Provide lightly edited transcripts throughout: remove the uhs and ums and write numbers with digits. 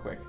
quick.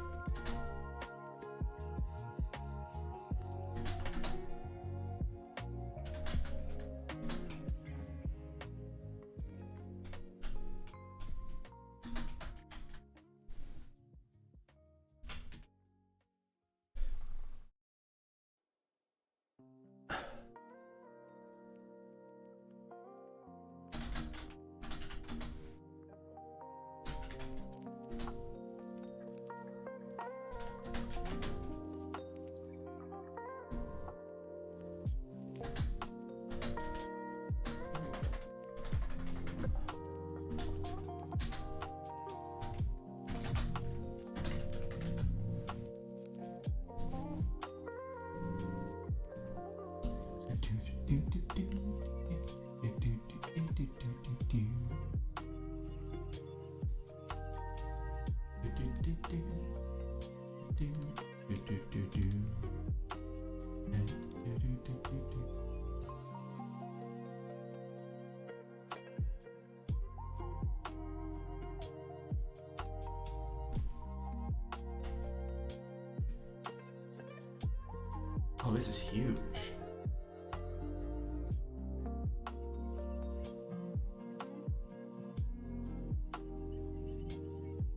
Oh, this is huge.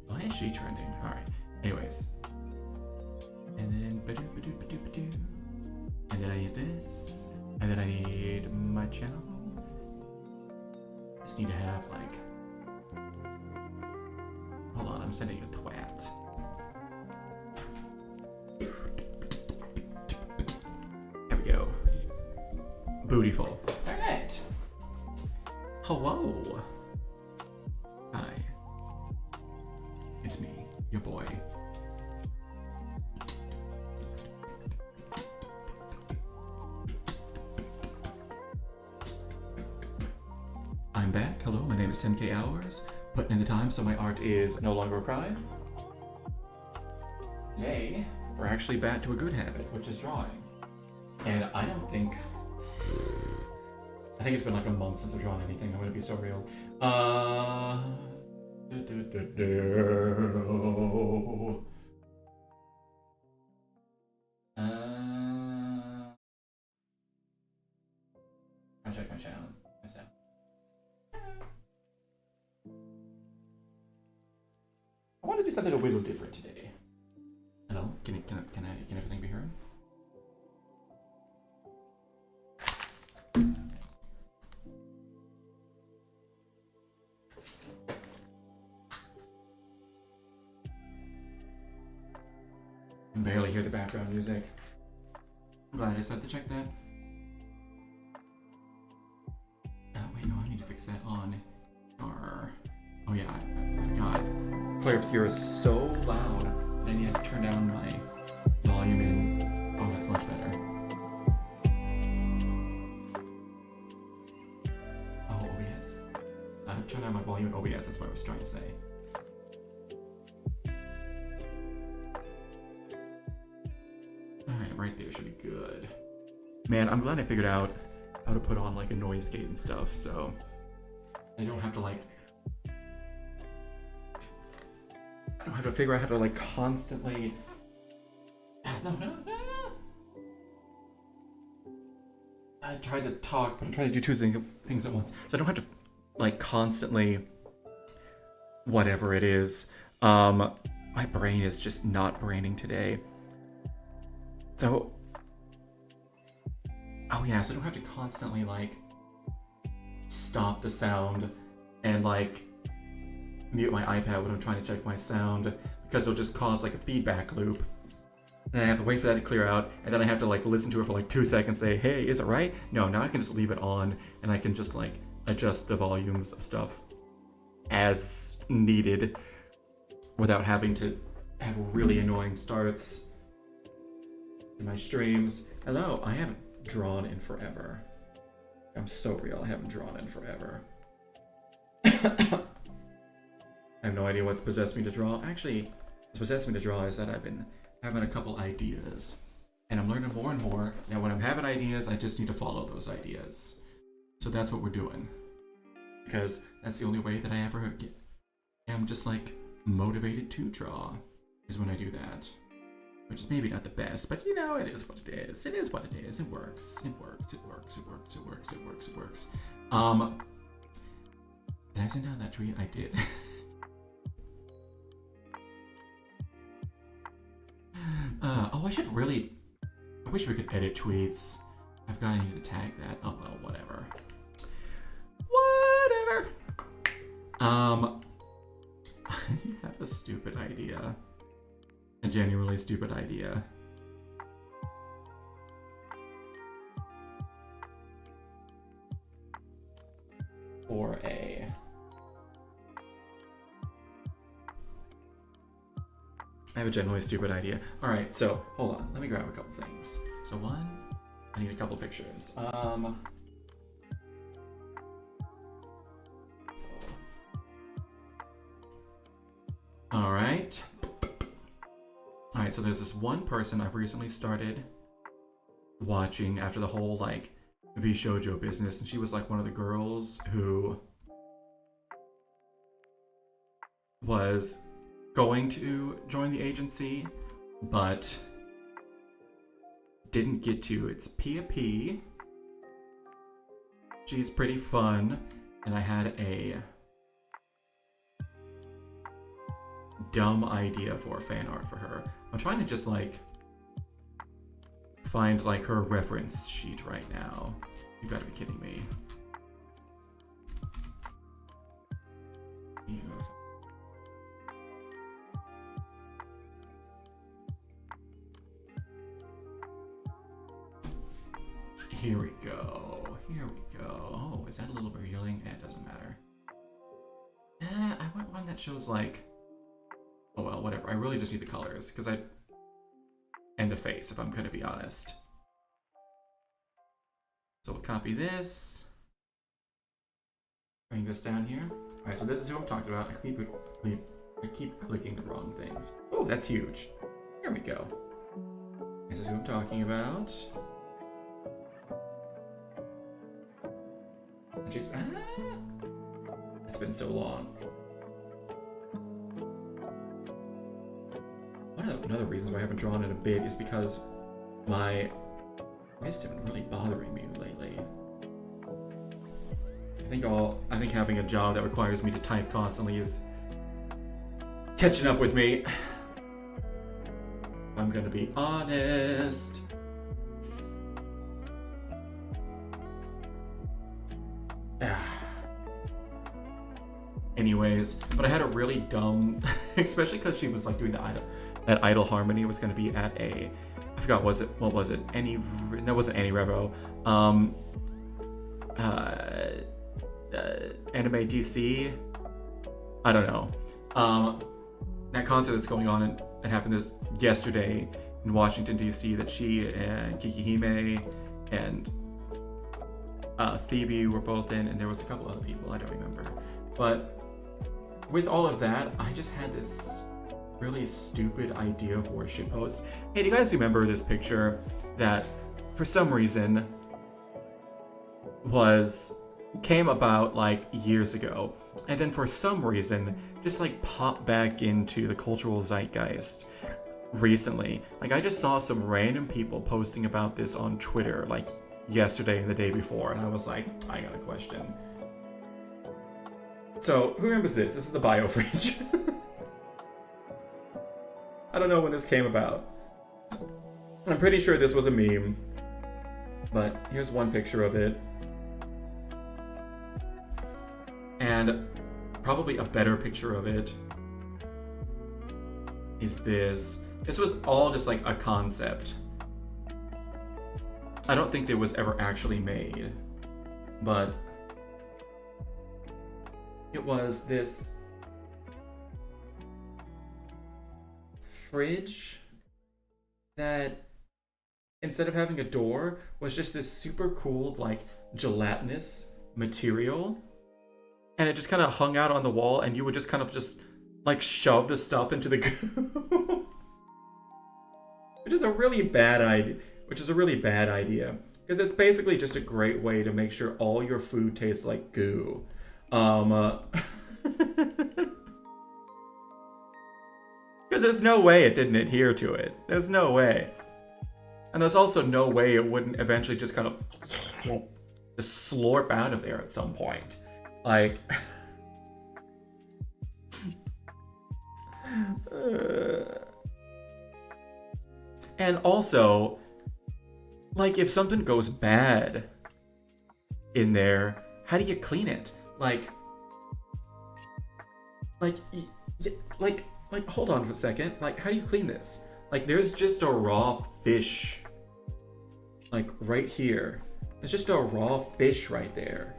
Why is she trending? All right. Anyways. And then ba-do-ba-do-ba-do-ba-do. And then I need this. And then I need my channel. Just need to have like. Hold on, I'm sending you a twat. There we go. Bootyful. Alright. Hello. Hi. It's me, your boy. I'm back. Hello, my name is 10K Hours. Putting in the time so my art is no longer a crime. Yay. We're actually back to a good habit, which is drawing. And I think it's been like a month since I've drawn anything. I'm gonna be so real. I'll check my channel. Myself. I want to do something a little different today. Hello? Can everything be heard? I can barely hear the background music. I'm glad I decided to check that. Wait, no, I need to fix that on our... Oh yeah, I forgot. Flare Obscure is so loud that I need to turn down my volume in. Oh, that's much better. Oh, OBS. I turned down my volume in OBS, that's what I was trying to say. Alright, right there should be good. Man, I'm glad I figured out how to put on like a noise gate and stuff, so I don't have to like I don't have to figure out how to like constantly no. I tried to talk, but I'm trying to do two things at once. So I don't have to like constantly whatever it is. My brain is just not braining today. So oh yeah, so I don't have to constantly like stop the sound and like mute my iPad when I'm trying to check my sound, because it'll just cause like a feedback loop. And I have to wait for that to clear out, and then I have to like listen to it for like 2 seconds, say, hey, is it right? No, now I can just leave it on, and I can just like adjust the volumes of stuff as needed without having to have really annoying starts in my streams. Hello, I haven't drawn in forever. I'm so real, I haven't drawn in forever. I have no idea what's possessed me to draw. Actually, what's possessed me to draw is that I've been having a couple ideas. And I'm learning more and more. Now when I'm having ideas, I just need to follow those ideas. So that's what we're doing. Because that's the only way that I ever am just like motivated to draw. is when I do that. Which is maybe not the best, but you know, it is what it is. It is what it is. It works. It works. It works. It works. It works. It works. It works. Did I send out that tweet? I did. Oh, I should really... I wish we could edit tweets. I've got to need to tag that. Oh, well, whatever. Whatever. I have a stupid idea. A genuinely stupid idea. For a... I have a genuinely stupid idea. Alright, so, hold on. Let me grab a couple things. So one, I need a couple pictures. Alright. Alright, so there's this one person I've recently started watching after the whole, like, V-shoujo business, and she was, like, one of the girls who was going to join the agency, but didn't get to. It's PiaPi. She's pretty fun, and I had a dumb idea for a fan art for her. I'm trying to just like find like her reference sheet right now. You gotta be kidding me. Here we go. Here we go. Oh, is that a little revealing? Eh, it doesn't matter. I want one that shows like... Oh well, whatever. I really just need the colors, because I... And the face, if I'm gonna be honest. So we'll copy this. Bring this down here. Alright, so this is who I'm talking about. I keep clicking the wrong things. Oh, that's huge. There we go. This is who I'm talking about. Jeez, it's been so long. One of the other reasons why I haven't drawn in a bit is because my wrists have been really bothering me lately. I think having a job that requires me to type constantly is catching up with me. I'm gonna be honest. Anyways, but I had a really dumb, especially because she was like doing that idol harmony was going to be at a, I forgot, what was it? No, it wasn't Any Revo. Anime DC. I don't know. That concert that's going on, and it happened yesterday in Washington DC, that she and Kikihime and Phoebe were both in, and there was a couple other people I don't remember, but. With all of that, I just had this really stupid idea for a shitpost. Hey, do you guys remember this picture that, for some reason, came about like years ago, and then for some reason just like popped back into the cultural zeitgeist recently? Like, I just saw some random people posting about this on Twitter like yesterday and the day before, and I was like, I got a question. So, who remembers this? This is the bio fridge. I don't know when this came about. I'm pretty sure this was a meme. But here's one picture of it. And probably a better picture of it is this. This was all just like a concept. I don't think it was ever actually made. But it was this fridge that, instead of having a door, was just this super cool, like, gelatinous material. And it just kind of hung out on the wall, and you would just kind of just, like, shove the stuff into the goo. Which is a really bad idea. Because it's basically just a great way to make sure all your food tastes like goo. Because Because there's no way it didn't adhere to it. There's no way. And there's also no way it wouldn't eventually just kind of just slurp out of there at some point. Like... And also, like, if something goes bad in there, how do you clean it? Like, hold on for a second. Like, how do you clean this? Like, there's just a raw fish, like, right here. There's just a raw fish right there.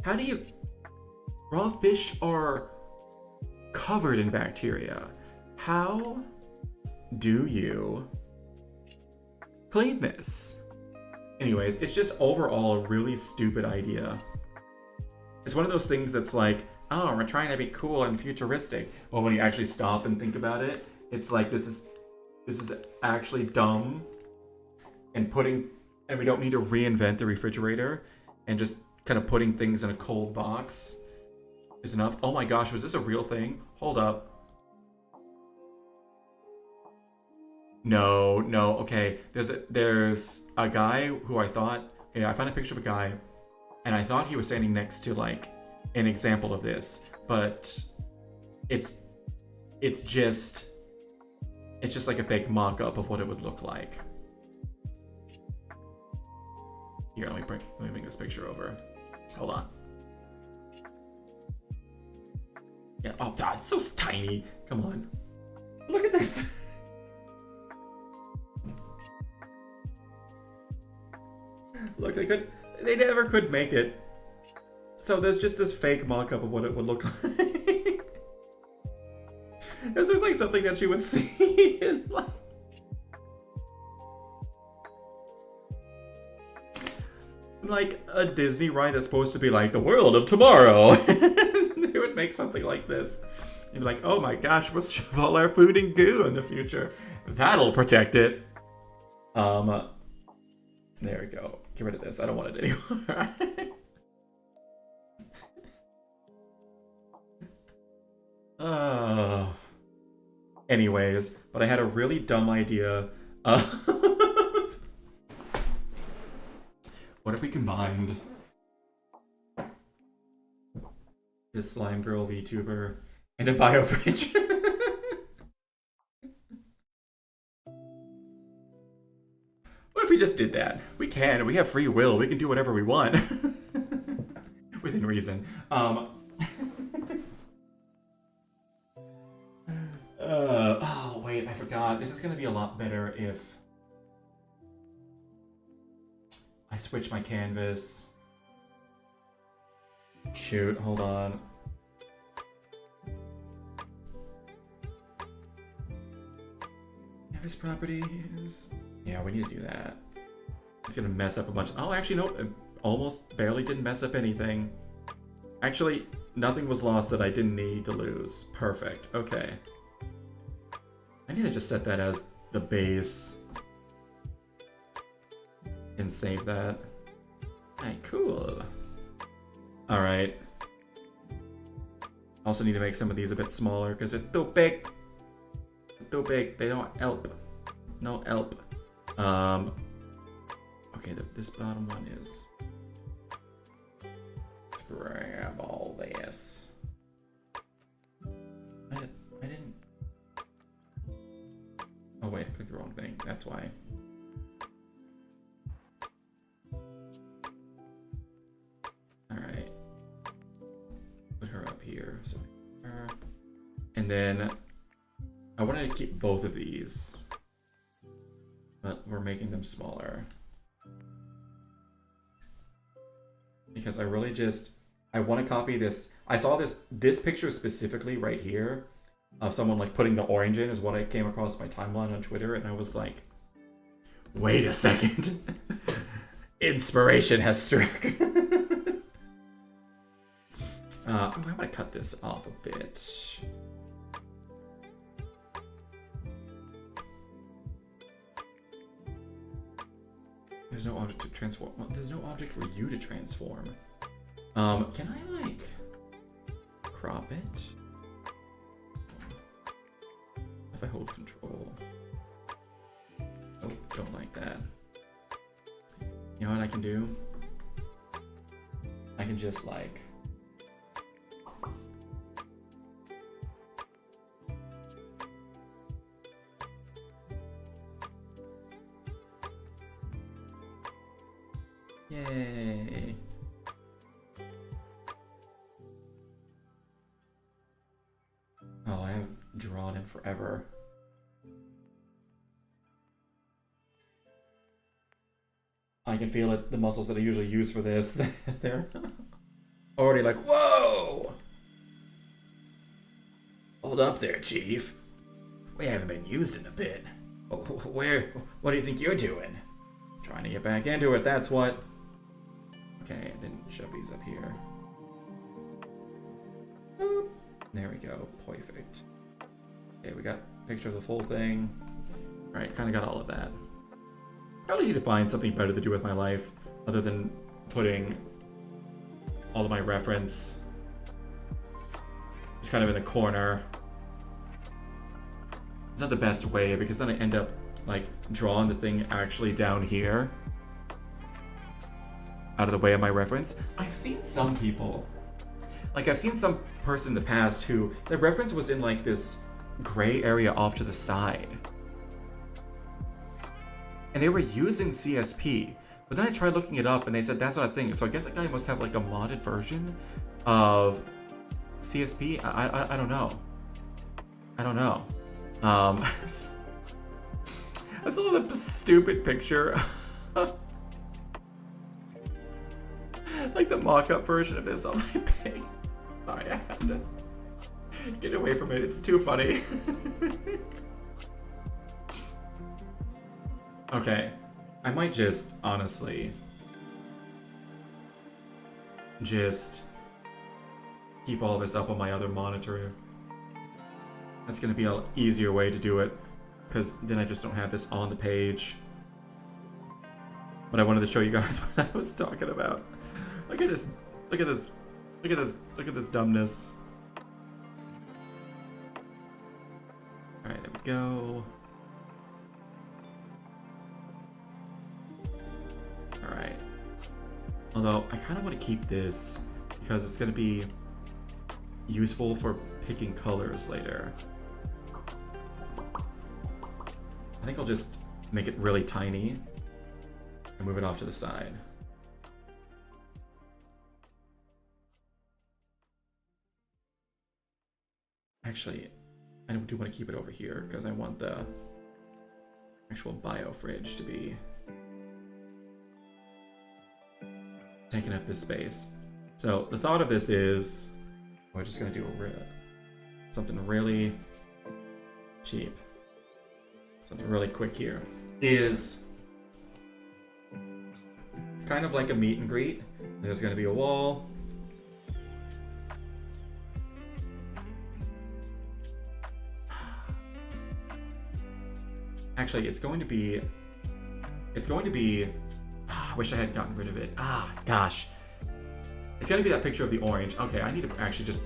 How do you... Raw fish are covered in bacteria. How do you clean this? Anyways, it's just overall a really stupid idea. It's one of those things that's like, oh, we're trying to be cool and futuristic. Well, when you actually stop and think about it, it's like this is actually dumb, and we don't need to reinvent the refrigerator, and just kind of putting things in a cold box is enough. Oh my gosh, was this a real thing? Hold up. No, okay. There's a guy who I thought, okay, I found a picture of a guy, and I thought he was standing next to like an example of this, but it's just like a fake mock-up of what it would look like. Here, let me bring this picture over. Hold on. Yeah. Oh God, it's so tiny. Come on. Look at this. Look, they never could make it. So there's just this fake mock-up of what it would look like. This was like something that you would see in like a Disney ride that's supposed to be like the world of tomorrow. They would make something like this. You'd be like, oh my gosh, we'll shove all our food in goo in the future. That'll protect it. There we go. Get rid of this. I don't want it anymore. Anyways, but I had a really dumb idea. What if we combined this slime girl VTuber and a biofridge? What if we just did that? We can. We have free will. We can do whatever we want. Within reason. Oh, wait, I forgot. This is going to be a lot better if I switch my canvas. Shoot, hold on. Canvas properties. Yeah, we need to do that. It's gonna mess up a bunch. Oh, actually, no. It almost barely didn't mess up anything. Actually, nothing was lost that I didn't need to lose. Perfect. Okay. I need to just set that as the base. And save that. Alright, cool. Alright. Also need to make some of these a bit smaller because they're too big. Too big. They don't help. No help. Okay, this bottom one is... Let's grab all this. I didn't... Oh wait, I clicked the wrong thing. That's why. Alright. Put her up here. So her. And then I wanted to keep both of these, but we're making them smaller. Because I really just, I want to copy this. I saw this picture specifically right here of someone like putting the orange in is what I came across my timeline on Twitter, and I was like, wait a second. Inspiration has struck. I'm gonna cut this off a bit. There's no object to transform. Well, there's no object for you to transform. Can I like crop it? if I hold control. Oh, don't like that. You know what I can do? I can just like... Yay! Oh, I have drawn him forever. I can feel it, the muscles that I usually use for this, they're already like, whoa! Hold up there, Chief. We haven't been used in a bit. What do you think you're doing? Trying to get back into it, that's what. Okay, then shove these up here. Boop. There we go, perfect. Okay, we got a picture of the full thing. Alright, kind of got all of that. Probably need to find something better to do with my life other than putting all of my reference just kind of in the corner. It's not the best way because then I end up like drawing the thing actually down here out of the way of my reference. I've seen some people, like I've seen some person in the past who the reference was in like this gray area off to the side. And they were using CSP, but then I tried looking it up and they said that's not a thing. So I guess that guy must have like a modded version of CSP. I don't know. I don't know. I saw the stupid picture. Like the mock-up version of this on my page. Sorry, I had to get away from it. It's too funny. Okay, I might just, honestly, just keep all this up on my other monitor. That's gonna be an easier way to do it, because then I just don't have this on the page. But I wanted to show you guys what I was talking about. Look at this, look at this, look at this, look at this dumbness. Alright, there we go. Alright. Although, I kind of want to keep this because it's going to be useful for picking colors later. I think I'll just make it really tiny and move it off to the side. Actually, I do want to keep it over here because I want the actual bio fridge to be taking up this space. So the thought of this is, we're just gonna do something really cheap, something really quick here. Is kind of like a meet and greet. There's gonna be a wall. Actually, it's going to be, I wish I had gotten rid of it. Gosh. It's going to be that picture of the orange. Okay, I need to actually just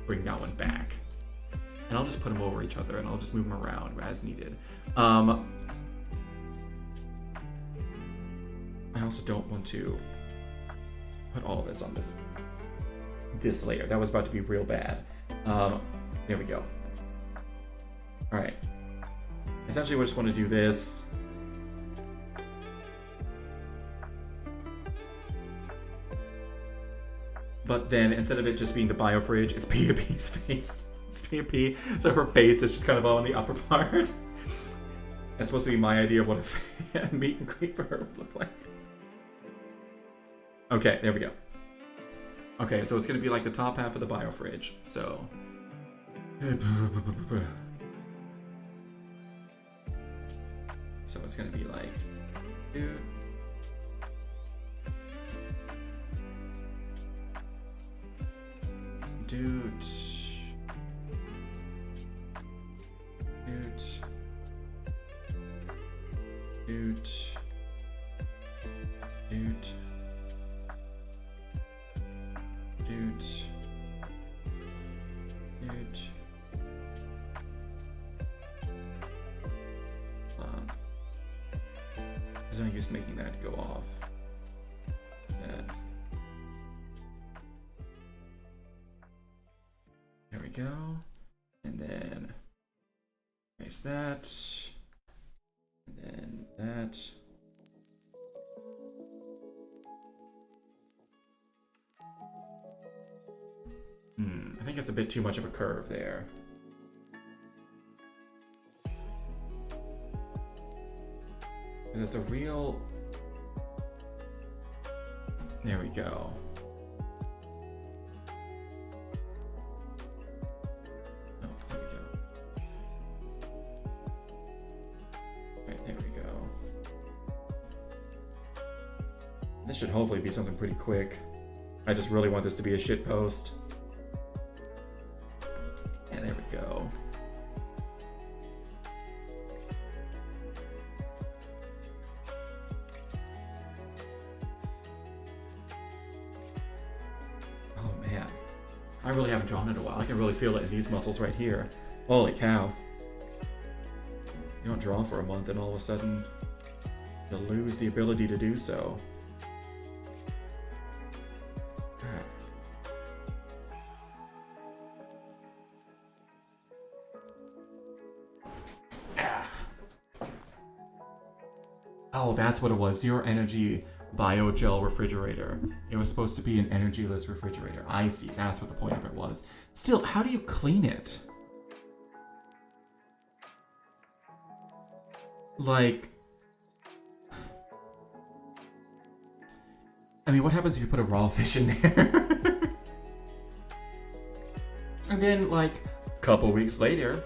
bring that one back. And I'll just put them over each other and I'll just move them around as needed. I also don't want to put all of this on this layer. That was about to be real bad. There we go. All right. Essentially, we just want to do this. But then, instead of it just being the bio fridge, it's PiaPi's face. It's PiaPi, so her face is just kind of on the upper part. That's supposed to be my idea of what a meet and greet for her would look like. Okay, there we go. Okay, so it's going to be like the top half of the bio fridge. So... So it's going to be like... Dude. Dude. Dude. Dude. Dude. Dude. Dude. There's no use making that go off. That. There we go. And then erase that. And then that. I think it's a bit too much of a curve there. Because it's a real... There we go. Oh, there we go. Right, there we go. This should hopefully be something pretty quick. I just really want this to be a shit post. And there we go. Oh man, I really haven't drawn in a while. I can really feel it in these muscles right here. Holy cow. You don't draw for a month and all of a sudden you'll lose the ability to do so. Oh, that's what it was. Zero energy biogel refrigerator. It was supposed to be an energyless refrigerator. I see. That's what the point of it was. Still, how do you clean it? Like... I mean, what happens if you put a raw fish in there? And then, like, a couple weeks later,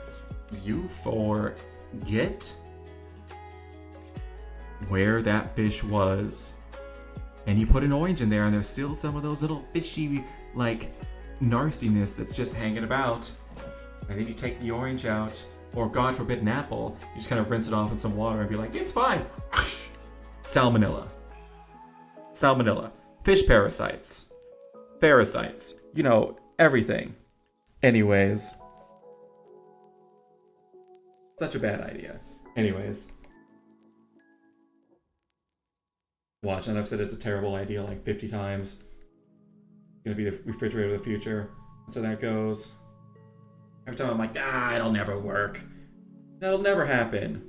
you forget where that fish was, and you put an orange in there and there's still some of those little fishy like nastiness that's just hanging about, and then you take the orange out, or God forbid an apple, you just kind of rinse it off in some water and be like, it's fine. Salmonella, fish parasites, you know, everything. Anyways, such a bad idea. Anyways, watch, and I've said it's a terrible idea like 50 times. It's gonna be the refrigerator of the future. And so that goes. Every time I'm like, it'll never work. That'll never happen.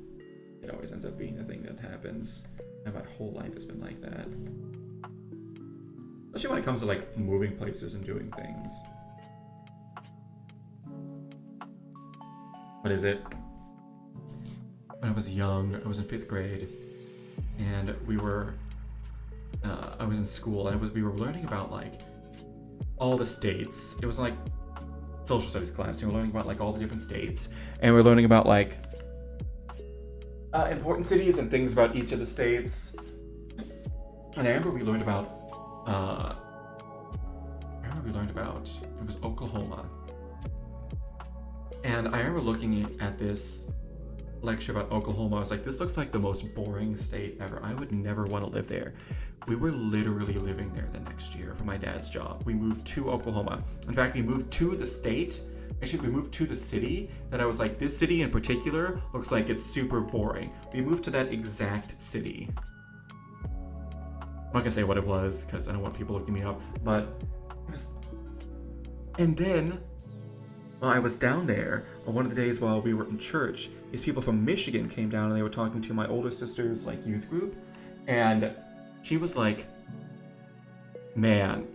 It always ends up being the thing that happens. And my whole life has been like that. Especially when it comes to like moving places and doing things. What is it? When I was young, I was in 5th grade, and we were I was in school, and we were learning about like all the states. It was like social studies class. We were learning about like all the different states, and we were learning about like important cities and things about each of the states. And I remember we learned about it was Oklahoma, and I remember looking at this lecture about Oklahoma. I was like, this looks like the most boring state ever. I would never want to live there. We were literally living there the next year for my dad's job. We moved to Oklahoma. In fact, we moved to the state. Actually, we moved to the city that I was like, this city in particular looks like it's super boring. We moved to that exact city. I'm not gonna say what it was because I don't want people looking me up, but it was... And then while I was down there, on one of the days while we were in church, these people from Michigan came down and they were talking to my older sister's like youth group, and she was like, man,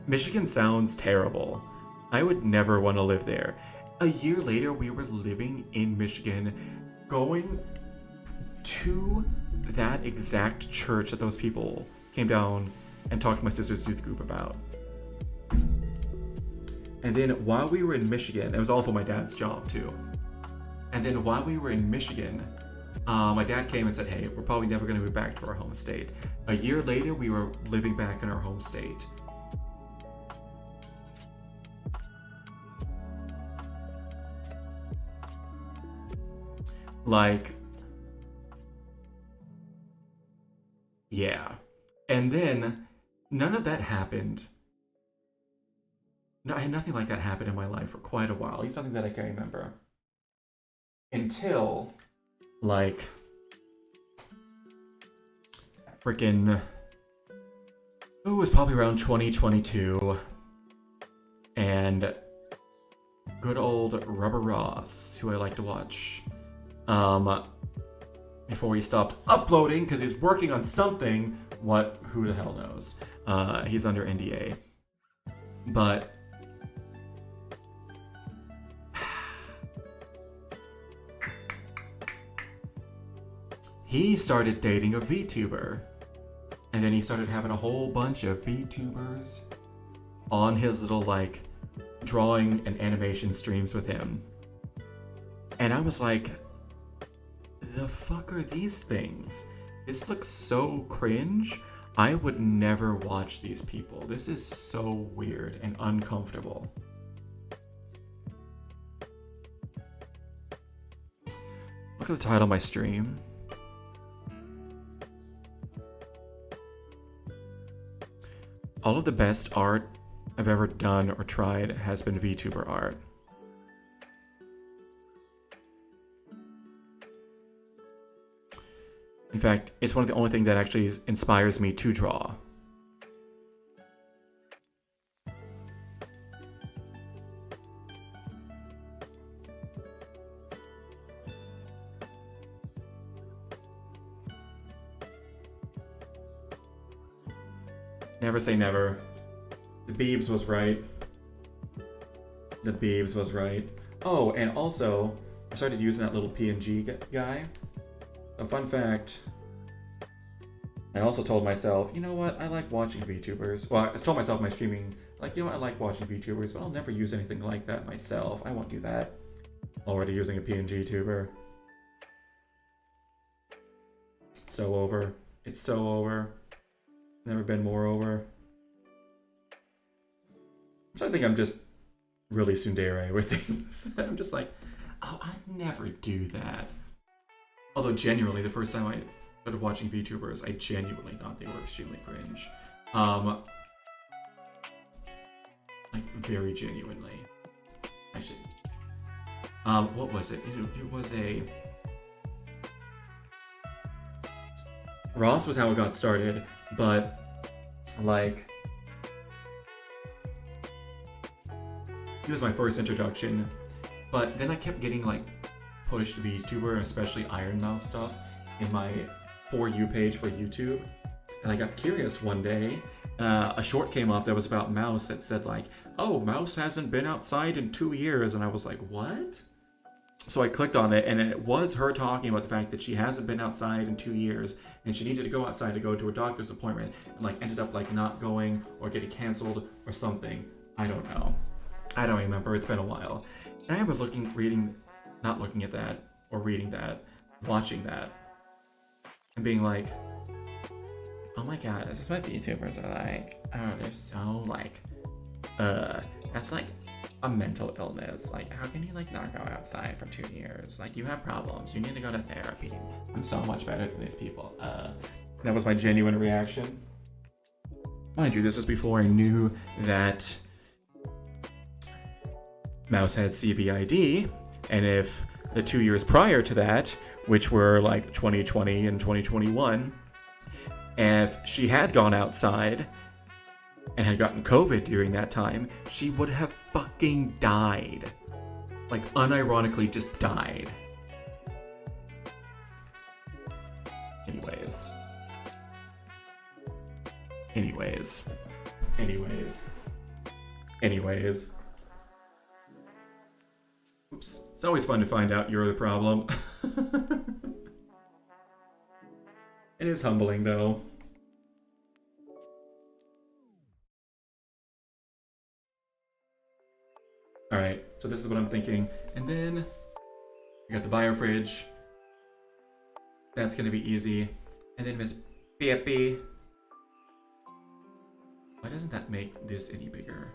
Michigan sounds terrible. I would never want to live there. A year later, we were living in Michigan, going to that exact church that those people came down and talked to my sister's youth group about. And then while we were in Michigan, it was all for my dad's job too. And then while we were in Michigan, my dad came and said, hey, we're probably never going to move back to our home state. A year later, we were living back in our home state. Like, yeah. And then none of that happened. No, I had nothing like that happen in my life for quite a while. At least nothing that I can remember. Until, like, freaking, it was probably around 2022, and good old Rubber Ross, who I like to watch, before he stopped uploading because he's working on something. Who the hell knows? He's under NDA. But he started dating a VTuber. And then he started having a whole bunch of VTubers on his little, like, drawing and animation streams with him. And I was like, the fuck are these things? This looks so cringe. I would never watch these people. This is so weird and uncomfortable. Look at the title of my stream. All of the best art I've ever done or tried has been VTuber art. In fact, it's one of the only things that actually inspires me to draw. Never say never. The Beebs was right. The Beebs was right. Oh, and also, I started using that little PNG guy. A fun fact, I also told myself, you know what, I like watching VTubers. Well, I told myself in my streaming, like, you know what, I like watching VTubers, but I'll never use anything like that myself. I won't do that. Already using a PNG tuber. So over. It's so over. Never been more over. So I think I'm just really tsundere with things. I'm just like, oh, I'd never do that. Although genuinely, the first time I started watching VTubers, I genuinely thought they were extremely cringe. Like, very genuinely. I should... what was it? It was a... Ross was how it got started, but, like... he was my first introduction, but then I kept getting, like, pushed VTuber, and especially Iron Mouse stuff, in my For You page for YouTube. And I got curious one day. A short came up that was about Mouse that said, like, oh, Mouse hasn't been outside in 2 years. And I was like, what? So I clicked on it, and it was her talking about the fact that she hasn't been outside in 2 years, and she needed to go outside to go to a doctor's appointment, and, like, ended up, like, not going or getting canceled or something. I don't know. I don't remember. It's been a while. And I remember not looking at that, or reading that, watching that, and being like, oh my god, this is what VTubers are like. Oh, they're so, like, that's like a mental illness. Like, how can you, like, not go outside for 2 years? Like, you have problems. You need to go to therapy. I'm so much better than these people. That was my genuine reaction. Mind you, this is before I knew that Mouse had CVID, and if the 2 years prior to that, which were like 2020 and 2021, if she had gone outside and had gotten COVID during that time, she would have fucking died. Like, unironically just died. Anyways. Oops. It's always fun to find out you're the problem. It is humbling, though. Alright, so this is what I'm thinking. And then we got the biofridge. That's gonna be easy. And then Miss PiaPi. Why doesn't that make this any bigger?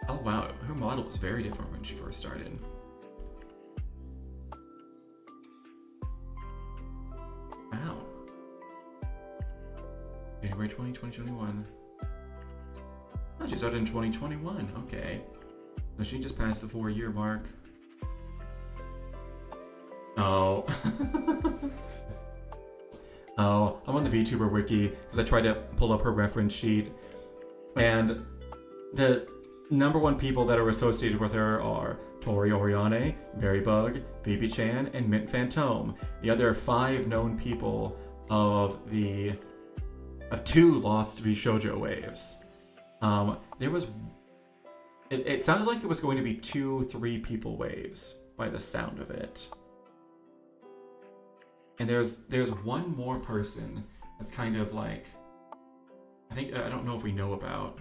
Oh wow, her model was very different when she first started. Wow. Anyway, 2020, 2021. Oh, she started in 2021. Okay. So she just passed the 4-year mark. Oh. Oh, I'm on the VTuber wiki because I tried to pull up her reference sheet. And the #1 people that are associated with her are Tori Oriane, Berrybug, BB-chan, and Mint Phantom. The other 5 known people of 2 lost VShojo waves. There was... It sounded like it was going to be 2-3 people waves by the sound of it. And there's one more person that's kind of like... I don't know if we know about.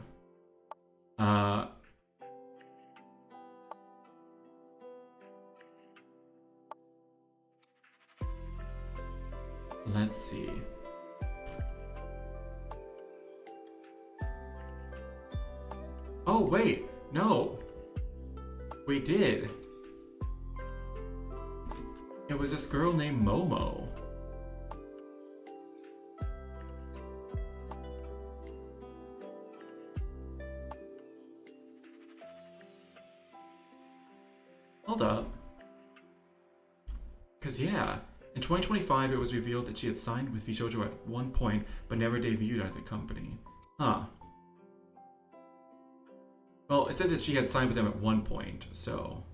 Let's see. Oh, wait. No. We did. It was this girl named Momo. Hold up. Because, yeah, in 2025 it was revealed that she had signed with VShojo at one point, but never debuted at the company. Huh. Well, it said that she had signed with them at one point, so...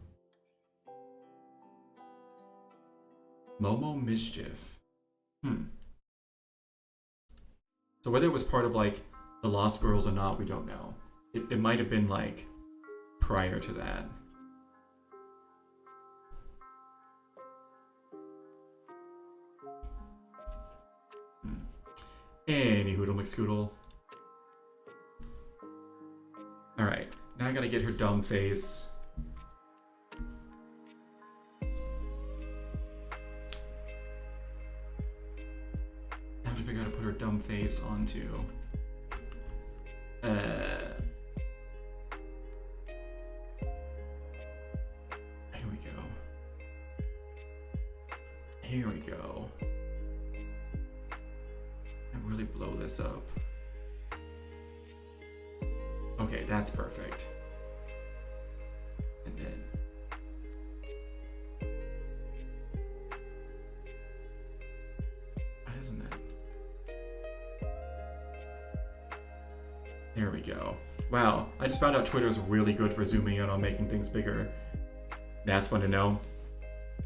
Momo Mischief. So whether it was part of, like, the Lost Girls or not, we don't know. It might have been, like, prior to that. Any Hoodle McScoodle. Alright, now I gotta get her dumb face. I have to figure out how to put her dumb face onto... Here we go. Here we go. Really blow this up. Okay, that's perfect. And then... Why isn't it? There we go. Wow, I just found out Twitter's really good for zooming in on making things bigger. That's fun to know.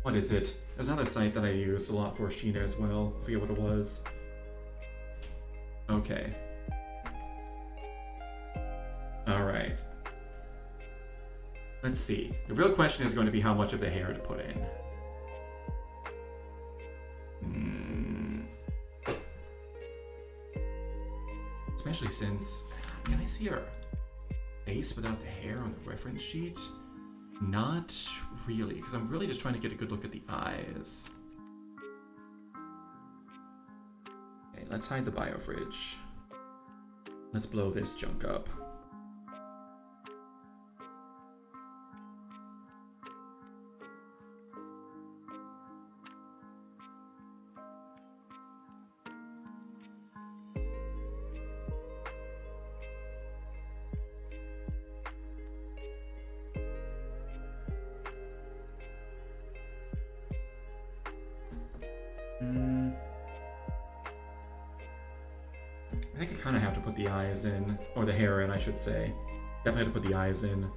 What is it? There's another site that I use a lot for Sheena as well. I forget what it was. Okay. Alright. Let's see. The real question is going to be how much of the hair to put in. Especially since... Can I see her face without the hair on the reference sheet? Not really, because I'm really just trying to get a good look at the eyes. Let's hide the biofridge. Let's blow this junk up. I think I kind of have to put the eyes in, or the hair in, I should say. Definitely have to put the eyes in.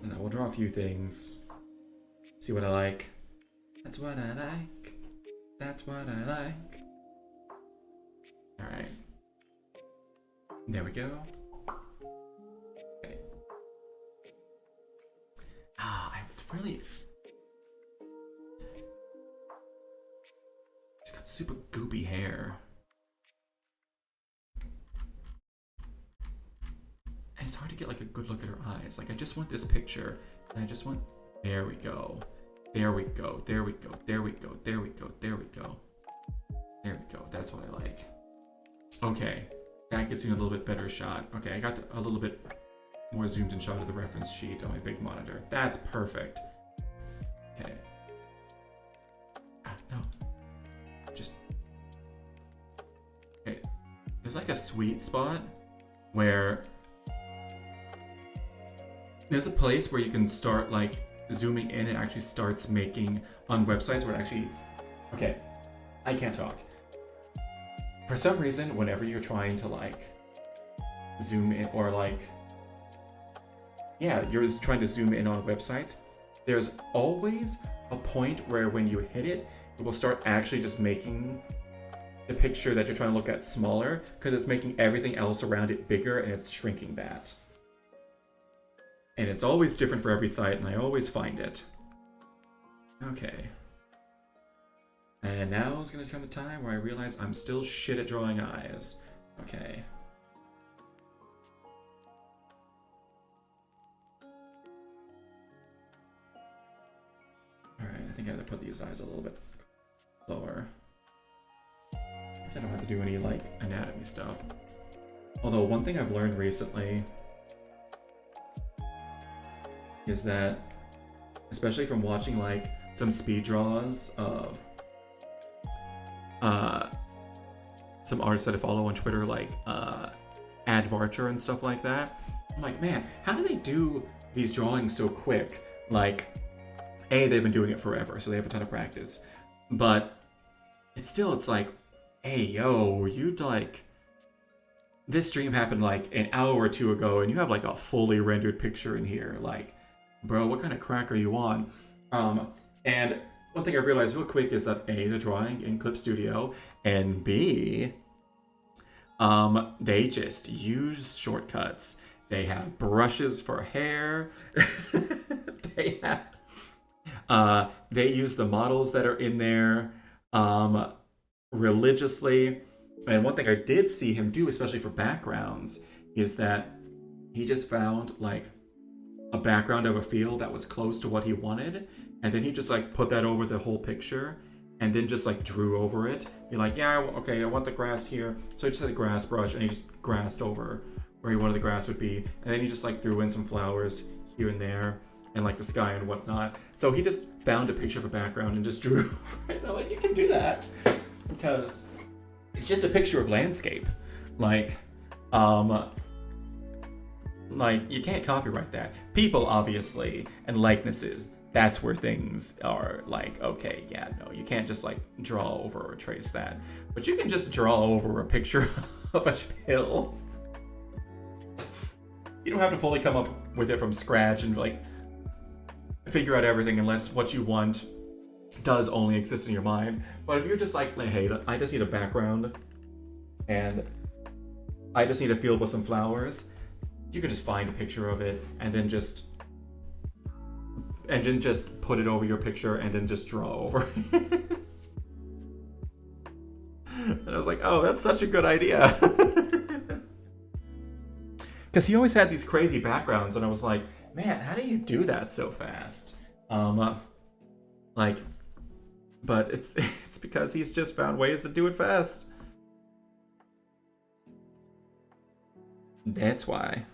And I will draw a few things. See what I like. That's what I like. That's what I like. Alright. There we go. Okay. It's really... She's got super goopy hair. And it's hard to get like a good look at her eyes. Like I just want this picture. And I just want... There we go. There we go. There we go. There we go. There we go. There we go. There we go. That's what I like. Okay. That gets me a little bit better shot. Okay, I got a little bit more zoomed in shot of the reference sheet on my big monitor. That's perfect. Okay. No. there's like a sweet spot where there's a place where you can start like zooming in. It actually starts making on websites where it actually, okay, I can't talk. For some reason, whenever you're trying to like zoom in or like, yeah, you're just trying to zoom in on websites, there's always a point where when you hit it, it will start actually just making the picture that you're trying to look at smaller because it's making everything else around it bigger and it's shrinking that. And it's always different for every site, and I always find it. Okay. And now is going to come a time where I realize I'm still shit at drawing eyes. Okay. Alright, I think I have to put these eyes a little bit lower. I guess I don't have to do any, like, anatomy stuff. Although, one thing I've learned recently is that, especially from watching, like, some speed draws of some artists that I follow on Twitter, like Advarcher and stuff like that. I'm like, man, how do they do these drawings so quick? Like, A, they've been doing it forever, so they have a ton of practice. But it's like, hey, yo, you'd like, this stream happened like an hour or two ago, and you have like a fully rendered picture in here. Like, bro, what kind of crack are you on? And one thing I realized real quick is that A, the drawing in Clip Studio, and B, they just use shortcuts. They have brushes for hair. They use the models that are in there religiously. And one thing I did see him do, especially for backgrounds, is that he just found like a background of a field that was close to what he wanted, and then he just like put that over the whole picture and then just like drew over it. Be like, yeah, okay, I want the grass here. So he just had a grass brush and he just grassed over where he wanted the grass would be. And then he just like threw in some flowers here and there and like the sky and whatnot. So he just found a picture of a background and just drew over it. I'm like, you can do that because it's just a picture of landscape. Like you can't copyright that. People, obviously, and likenesses, that's where things are like, okay, yeah, no, you can't just like draw over or trace that. But you can just draw over a picture of a hill. You don't have to fully come up with it from scratch and like figure out everything unless what you want does only exist in your mind. But if you're just like, hey, I just need a background and I just need a field with some flowers, you can just find a picture of it and then just put it over your picture and then just draw over it. And I was like, oh, that's such a good idea. Because he always had these crazy backgrounds and I was like, man, how do you do that so fast? But it's because he's just found ways to do it fast. That's why.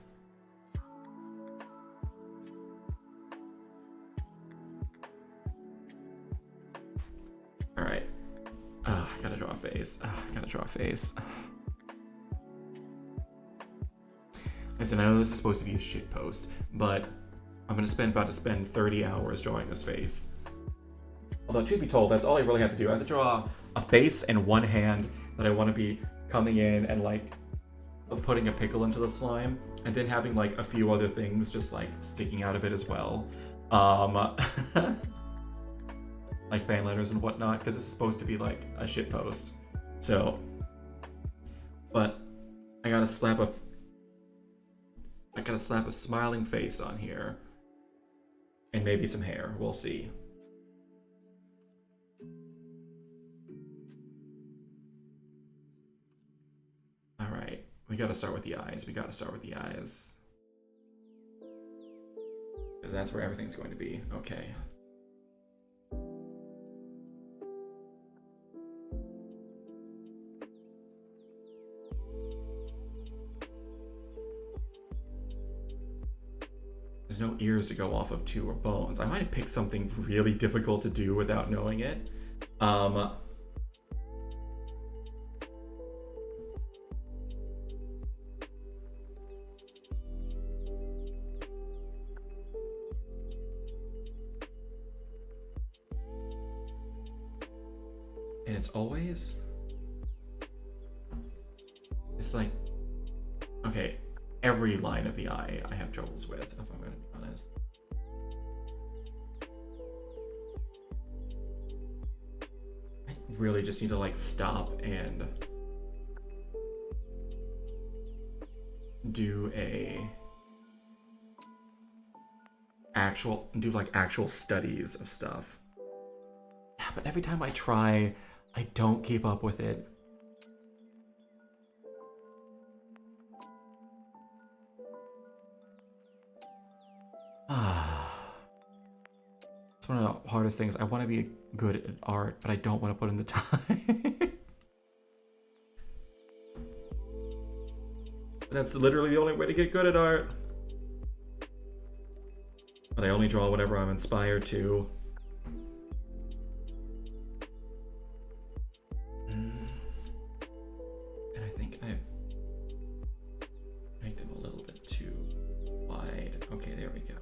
All right. I gotta draw a face. Listen, I know this is supposed to be a shit post, but I'm about to spend 30 hours drawing this face. Although, truth be told, that's all I really have to do. I have to draw a face and one hand that I want to be coming in and like putting a pickle into the slime, and then having like a few other things just like sticking out of it as well. Like fan letters and whatnot, because this is supposed to be like a shit post. So, but I gotta slap a smiling face on here, and maybe some hair. We'll see. All right, we gotta start with the eyes. Because that's where everything's going to be. Okay. There's no ears to go off of too, or bones. I might have picked something really difficult to do without knowing it. it's always... It's like... Okay, every line of the eye I have troubles with, if I'm going to be honest. I really just need to like stop and do actual studies of stuff. Yeah, but every time I try, I don't keep up with it. It's one of the hardest things. I want to be good at art, but I don't want to put in the time. That's literally the only way to get good at art. But I only draw whatever I'm inspired to. And I think I make them a little bit too wide. Okay, there we go.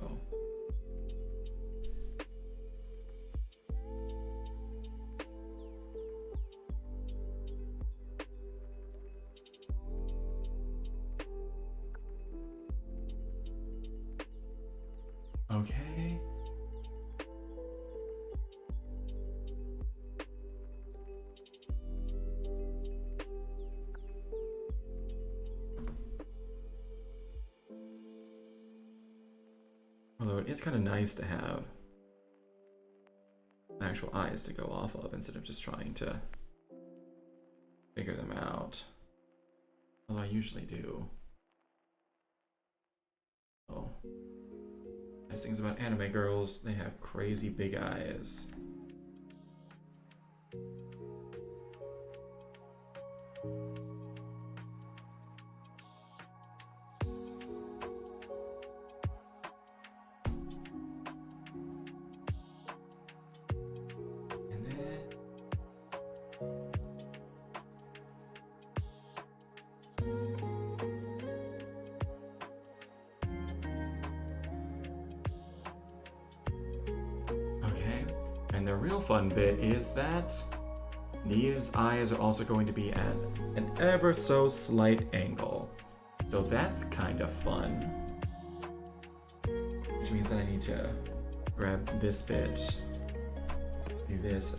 Okay. Although it is kind of nice to have actual eyes to go off of instead of just trying to figure them out. Although I usually do. Oh. Nice things about anime girls, they have crazy big eyes. And then... Okay, and the real fun bit is that these eyes are also going to be at an ever so slight angle. So that's kind of fun. Which means that I need to grab this bit, do this.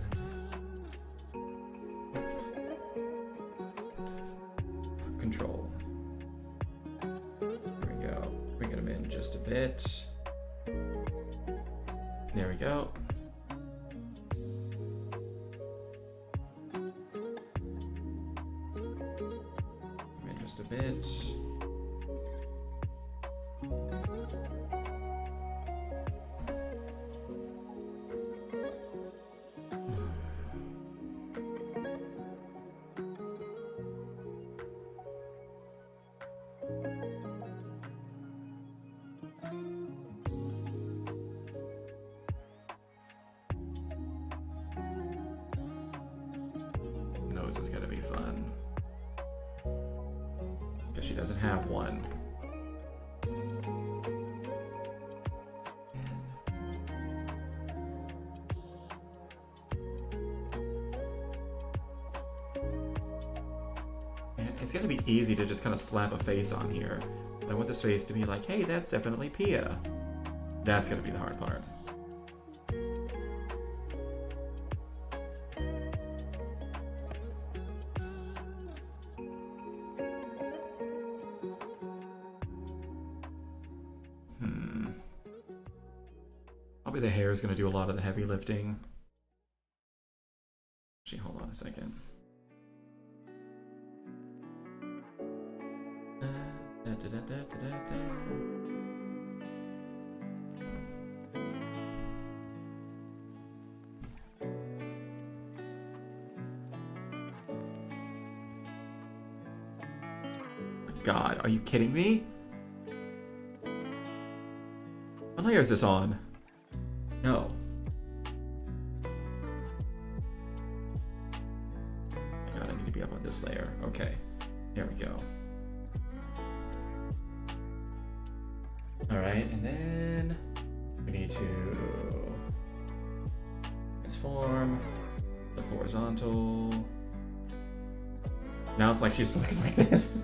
Control. There we go. Bring them in just a bit. There we go. Just a bit. Nose is gonna be fun. Because she doesn't have one. And it's gonna be easy to just kind of slap a face on here. I want this face to be like, hey, that's definitely Pia. That's gonna be the hard part. Probably the hair is going to do a lot of the heavy lifting. Actually, hold on a second. God, are you kidding me? What layer is this on? No. My God, I need to be up on this layer. Okay, there we go. All right, and then we need to transform. The horizontal. Now it's like she's looking like this.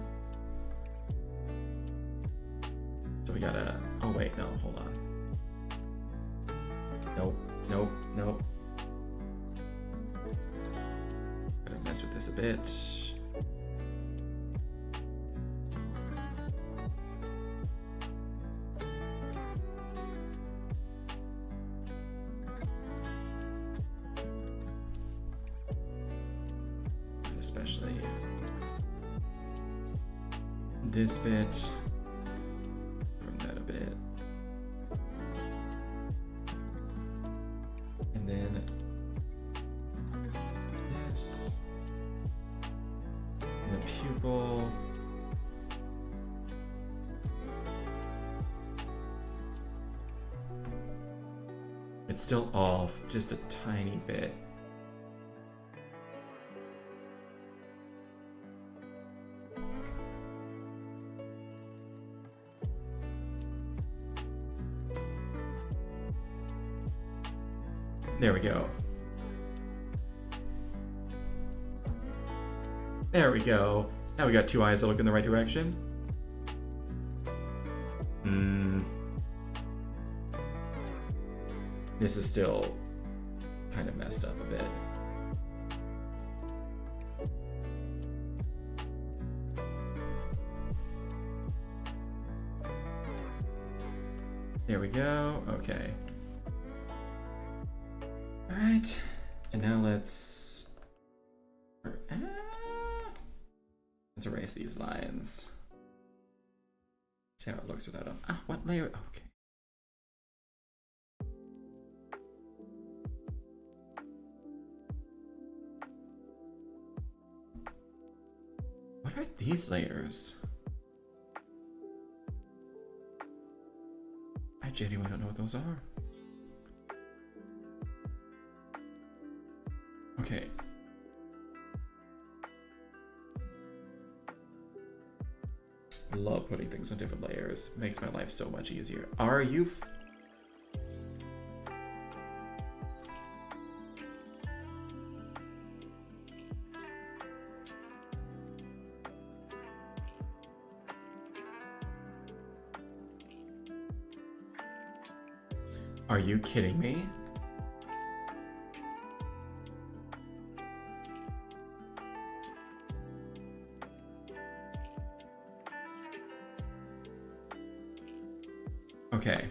So we gotta, oh wait, no, hold on. Nope, nope, nope. Gotta mess with this a bit. Especially this bit. Trim that a bit. And then this. And the pupil. It's still off, just a tiny bit. There we go. There we go. Now we got two eyes that look in the right direction. This is still kind of messed up a bit. There we go. Okay. All right. And now let's erase these lines. See how it looks without them. Ah, what layer? Okay. What are these layers? I genuinely don't know what those are. Okay. Love putting things on different layers. Makes my life so much easier. Are you Are you kidding me? Okay.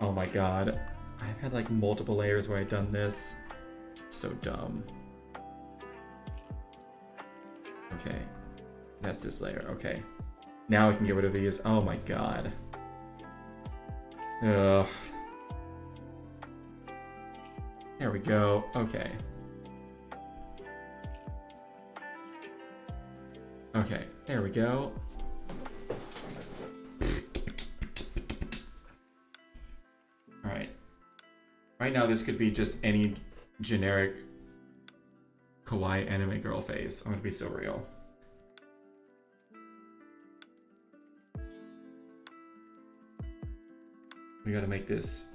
Oh my god. I've had like multiple layers where I've done this. So dumb. Okay. That's this layer. Okay. Now I can get rid of these. Oh my god. Ugh. There we go. Okay. Okay. There we go. Alright. Right now this could be just any generic kawaii anime girl face. I'm gonna be so real. We gotta make this.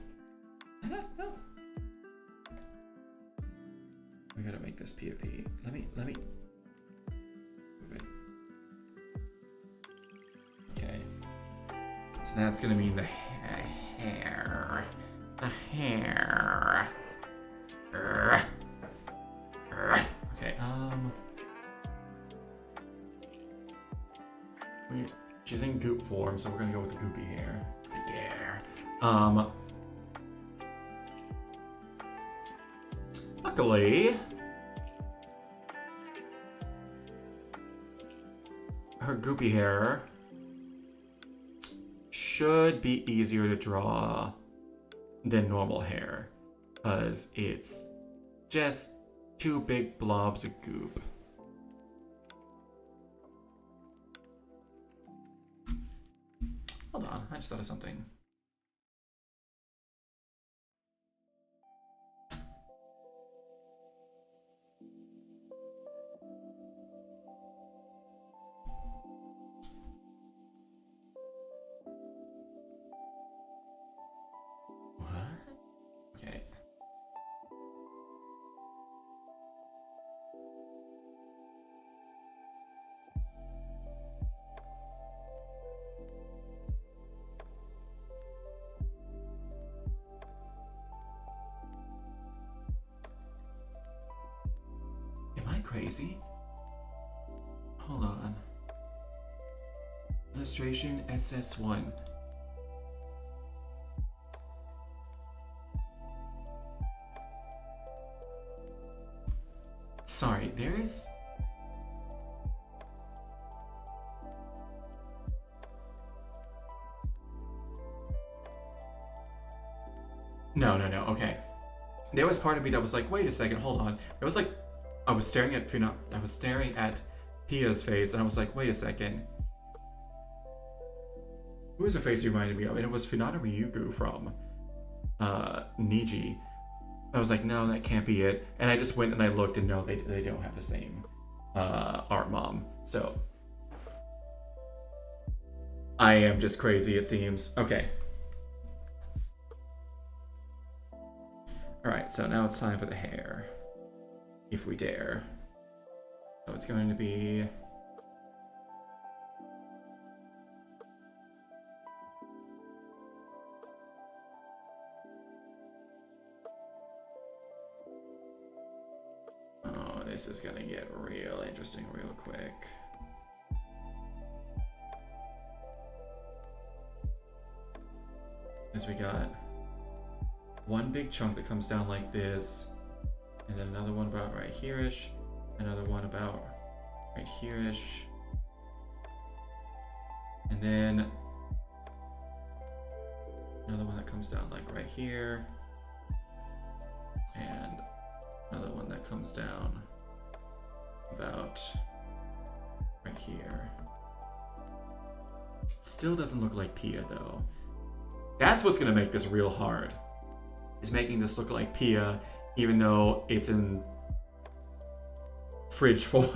We gotta make this POP. Let me move it. Okay. So that's gonna mean the hair. The hair. Okay. She's in goop form, so we're gonna go with the goopy hair. Luckily, her goopy hair should be easier to draw than normal hair, because it's just two big blobs of goop. Hold on, I just thought of something. What? Okay. crazy. Hold on. Illustration SS1. Sorry, there's... No, okay. There was part of me that was like, wait a second, hold on. It was like, I was staring at Pia's face, and I was like, wait a second. Who was the face you reminded me of? And it was Fanart Ryugu from Niji. I was like, no, that can't be it. And I just went and I looked, and no, they don't have the same art mom. So I am just crazy, it seems. Okay. Alright, so now it's time for the hair. If we dare. So it's going to be... Oh, this is gonna get real interesting real quick. Because we got one big chunk that comes down like this, and then another one about right here-ish, another one about right here-ish, and then another one that comes down like right here, and another one that comes down about right here. Still doesn't look like Pia though. That's what's gonna make this real hard. Is making this look like Pia, even though it's in fridge form.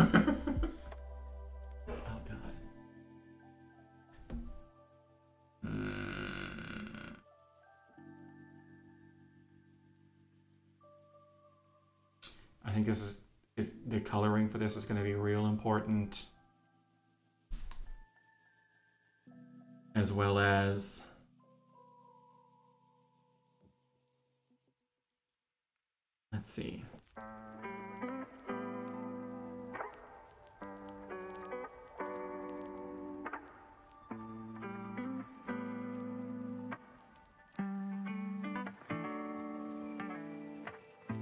Oh god. I think this is the coloring for this is going to be real important, as well as let's see.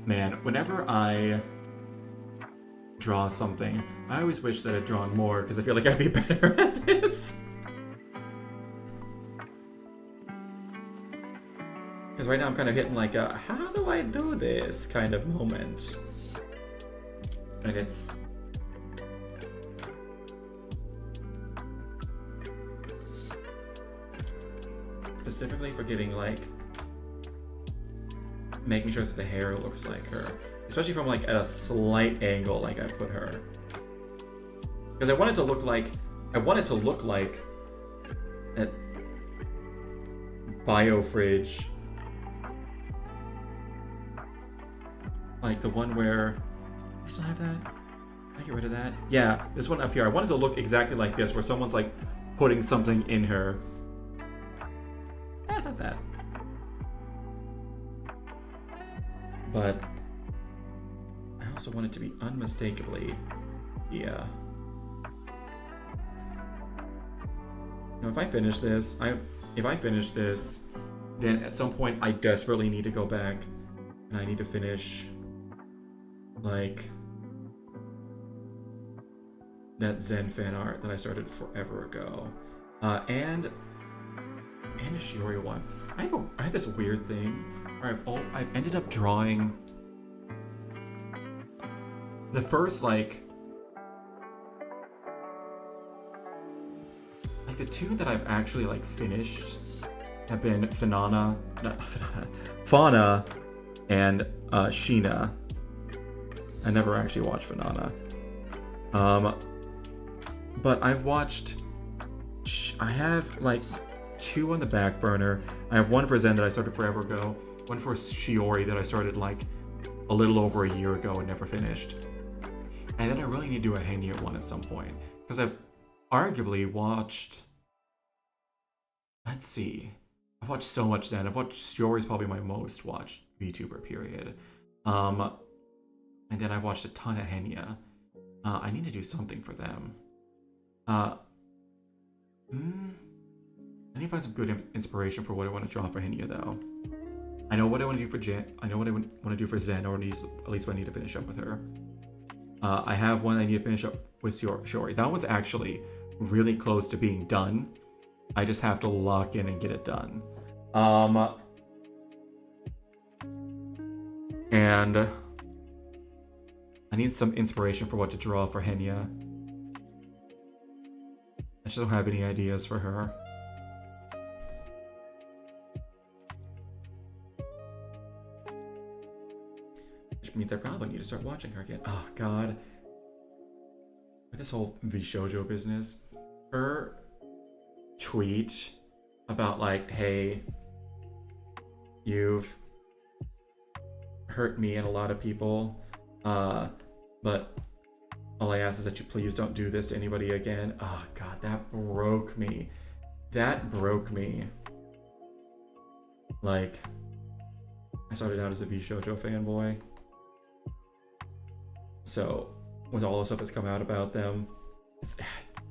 Man, whenever I draw something, I always wish that I'd drawn more because I feel like I'd be better at this. Because right now I'm kind of hitting like a, how do I do this kind of moment. And it's... specifically for getting like... making sure that the hair looks like her. Especially from like at a slight angle like I put her. Because I want it to look like... that biofridge. Like the one where... I still have that? Can I get rid of that? Yeah, this one up here. I want it to look exactly like this, where someone's like putting something in her. Not that. But I also want it to be unmistakably, yeah. Now, if I finish this, then at some point I desperately need to go back and I need to finish like that Zen fan art that I started forever ago, and a Shiori one. I have this weird thing where I've ended up drawing the first like the two that I've actually like finished have been Fauna and Sheena. I never actually watched Fanana. But I've watched... I have, like, 2 on the back burner. I have one for Zen that I started forever ago. One for Shiori that I started, like, a little over a year ago and never finished. And then I really need to do a Henya one at some point. Because I've arguably watched... Let's see. I've watched so much Zen. I've watched... Shiori's probably my most watched VTuber, period. And then I've watched a ton of Henya. I need to do something for them. I need to find some good inspiration for what I want to draw for Hinya, though. I know what I want to do for Jen. I know what I want to do for Zen, or at least what I need to finish up with her. I have one I need to finish up with Shori. That one's actually really close to being done. I just have to lock in and get it done. And I need some inspiration for what to draw for Henya. I just don't have any ideas for her. Which means I probably need to start watching her again. Oh, God. With this whole Vshoujo business, her tweet about, like, hey, you've hurt me and a lot of people, but all I ask is that you please don't do this to anybody again. Oh, God, that broke me. That broke me. Like, I started out as a Vshoujo fanboy. So, with all the stuff that's come out about them, it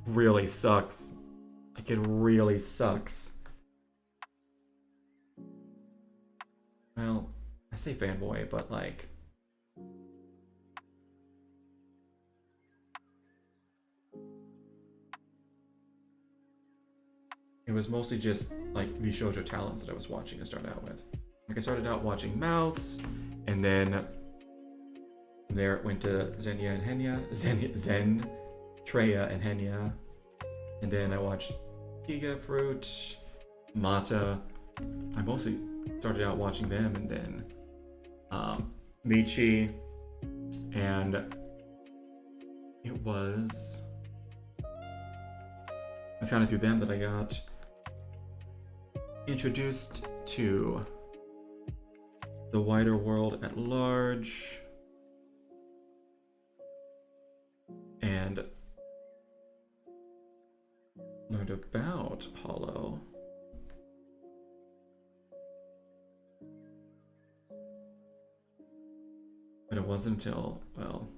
really sucks. Like, it really sucks. Well, I say fanboy, but like... it was mostly just, like, Vshoujo talents that I was watching to start out with. Like, I started out watching Mouse, and then there it went to Zenya and Henya. Zen, Treya, and Henya. And then I watched Giga Fruit, Mata. I mostly started out watching them, and then Michi, and it was kind of through them that I got introduced to the wider world at large, and learned about Hollow. But it wasn't until, well,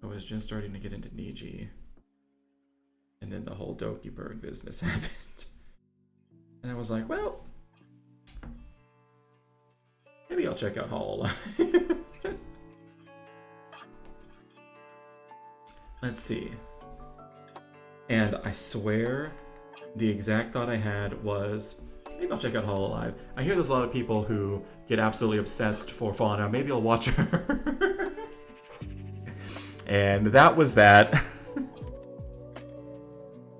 I was just starting to get into Niji, and then the whole Doki Bird business happened. And I was like, well, maybe I'll check out Hololive. Let's see. And I swear, the exact thought I had was, maybe I'll check out Hololive. I hear there's a lot of people who get absolutely obsessed for Fauna. Maybe I'll watch her. And that was that.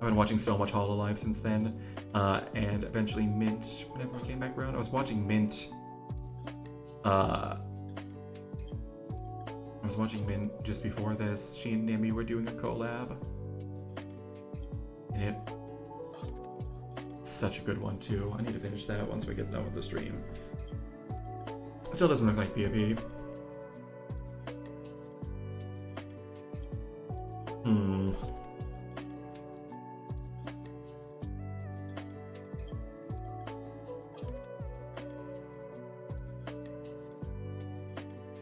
I've been watching so much Hololive since then. And eventually Mint, whenever I came back around. I was watching Mint. I was watching Mint just before this. She and Nami were doing a collab. And it's such a good one too. I need to finish that once we get done with the stream. Still doesn't look like PiaPi.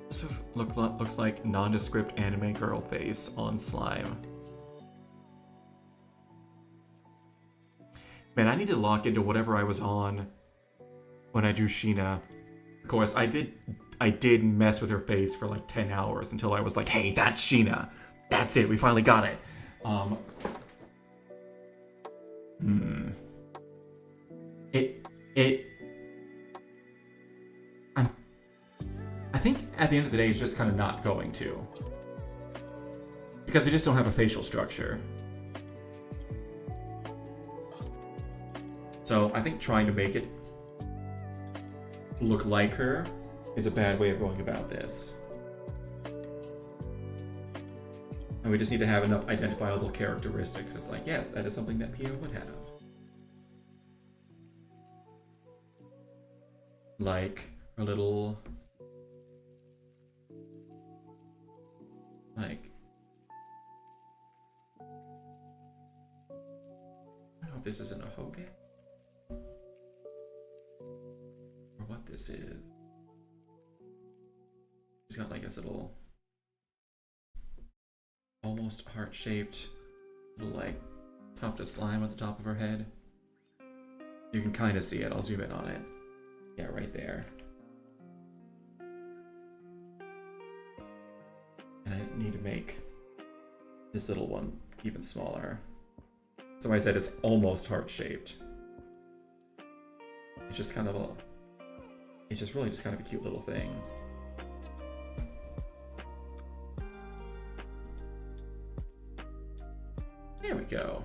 This looks like nondescript anime girl face on slime. Man, I need to lock into whatever I was on when I drew Sheena. Of course, I did mess with her face for like 10 hours until I was like, hey, that's Sheena. That's it, we finally got it. I think at the end of the day, it's just kind of not going to. Because we just don't have a facial structure. So I think trying to make it look like her is a bad way of going about this. And we just need to have enough identifiable characteristics. It's like, yes, that is something that Pia would have. Like her little... like... I don't know if this isn't a Hoge. Or what this is. She's got like this little almost heart-shaped little, like, tuft of slime at the top of her head. You can kind of see it. I'll zoom in on it. Yeah, right there. And I need to make this little one even smaller. So I said it's almost heart-shaped. It's just kind of a... It's just really just kind of a cute little thing. There we go.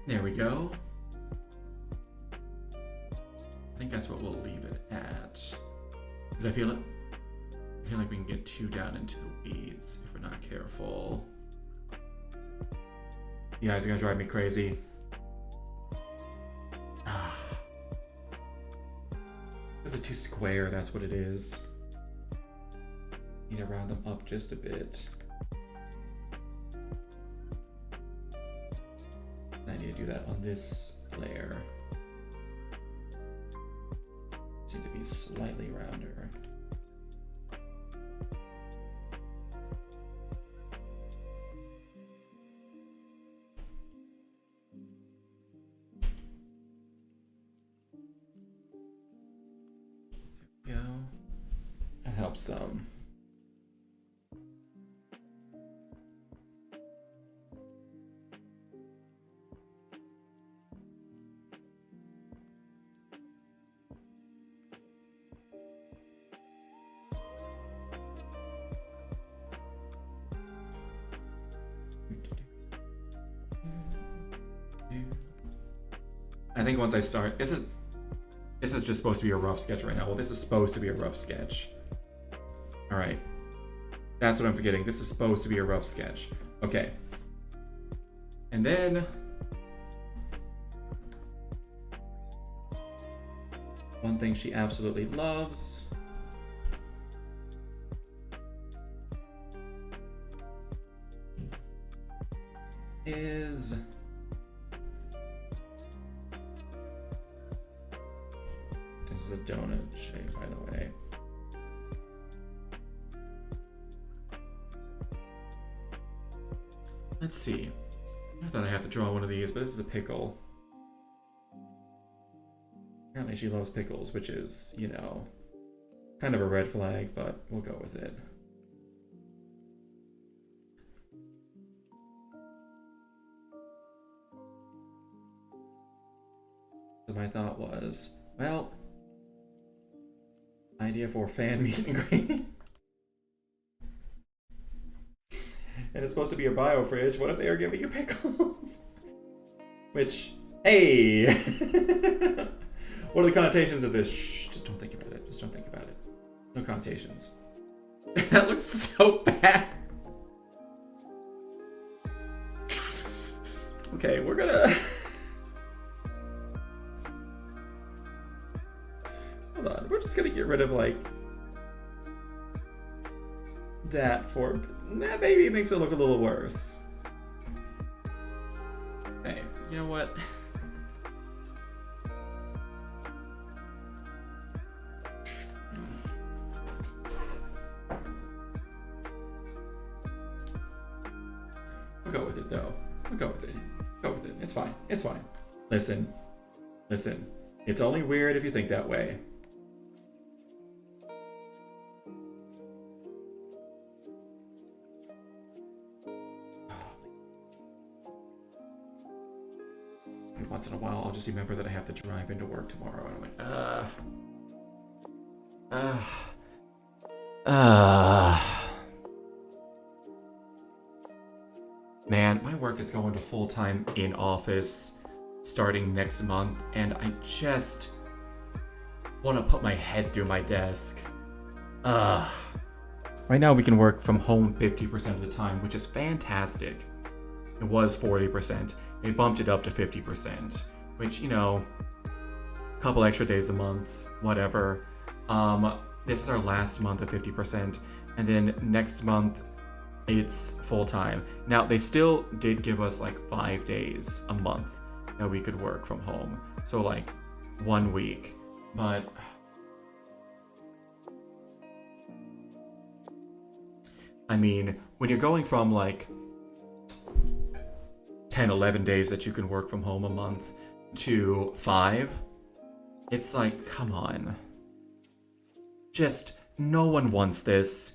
There we go. I think that's what we'll leave it at. Because I feel like we can get too down into the weeds if we're not careful. You guys are gonna drive me crazy. Is it too square? That's what it is. Need to round them up just a bit. I need to do that on this layer. Seem to be slightly rounder. There we go. That helps some. I think once I start, this is just supposed to be a rough sketch right now. Well, this is supposed to be a rough sketch. All right, that's what I'm forgetting. This is supposed to be a rough sketch. Okay, and then one thing she absolutely loves is a donut shape, by the way. Let's see. I thought I had to draw one of these, but this is a pickle. Apparently she loves pickles, which is, you know, kind of a red flag, but we'll go with it. So my thought was, well, idea for fan meet and greet. And it's supposed to be a bio fridge. What if they are giving you pickles? Which, hey! What are the connotations of this? Shh, just don't think about it. Just don't think about it. No connotations. That looks so bad. Okay, we're gonna... Hold on, we're just gonna get rid of, like, that for... That maybe makes it look a little worse. Hey, you know what? We'll go with it, though. We'll go with it. Go with it. It's fine. It's fine. Listen. Listen. It's only weird if you think that way. Once in a while, I'll just remember that I have to drive into work tomorrow, and I'm like, Man, my work is going to full-time in-office starting next month, and I just want to put my head through my desk. Right now, we can work from home 50% of the time, which is fantastic. It was 40%. They bumped it up to 50%, which, you know, a couple extra days a month, whatever. This is our last month of 50%, and then next month it's full-time. Now, they still did give us like 5 days a month that we could work from home. So like 1 week, but I mean, when you're going from like 10, 11 days that you can work from home a month to 5, it's like, come on. Just, no one wants this.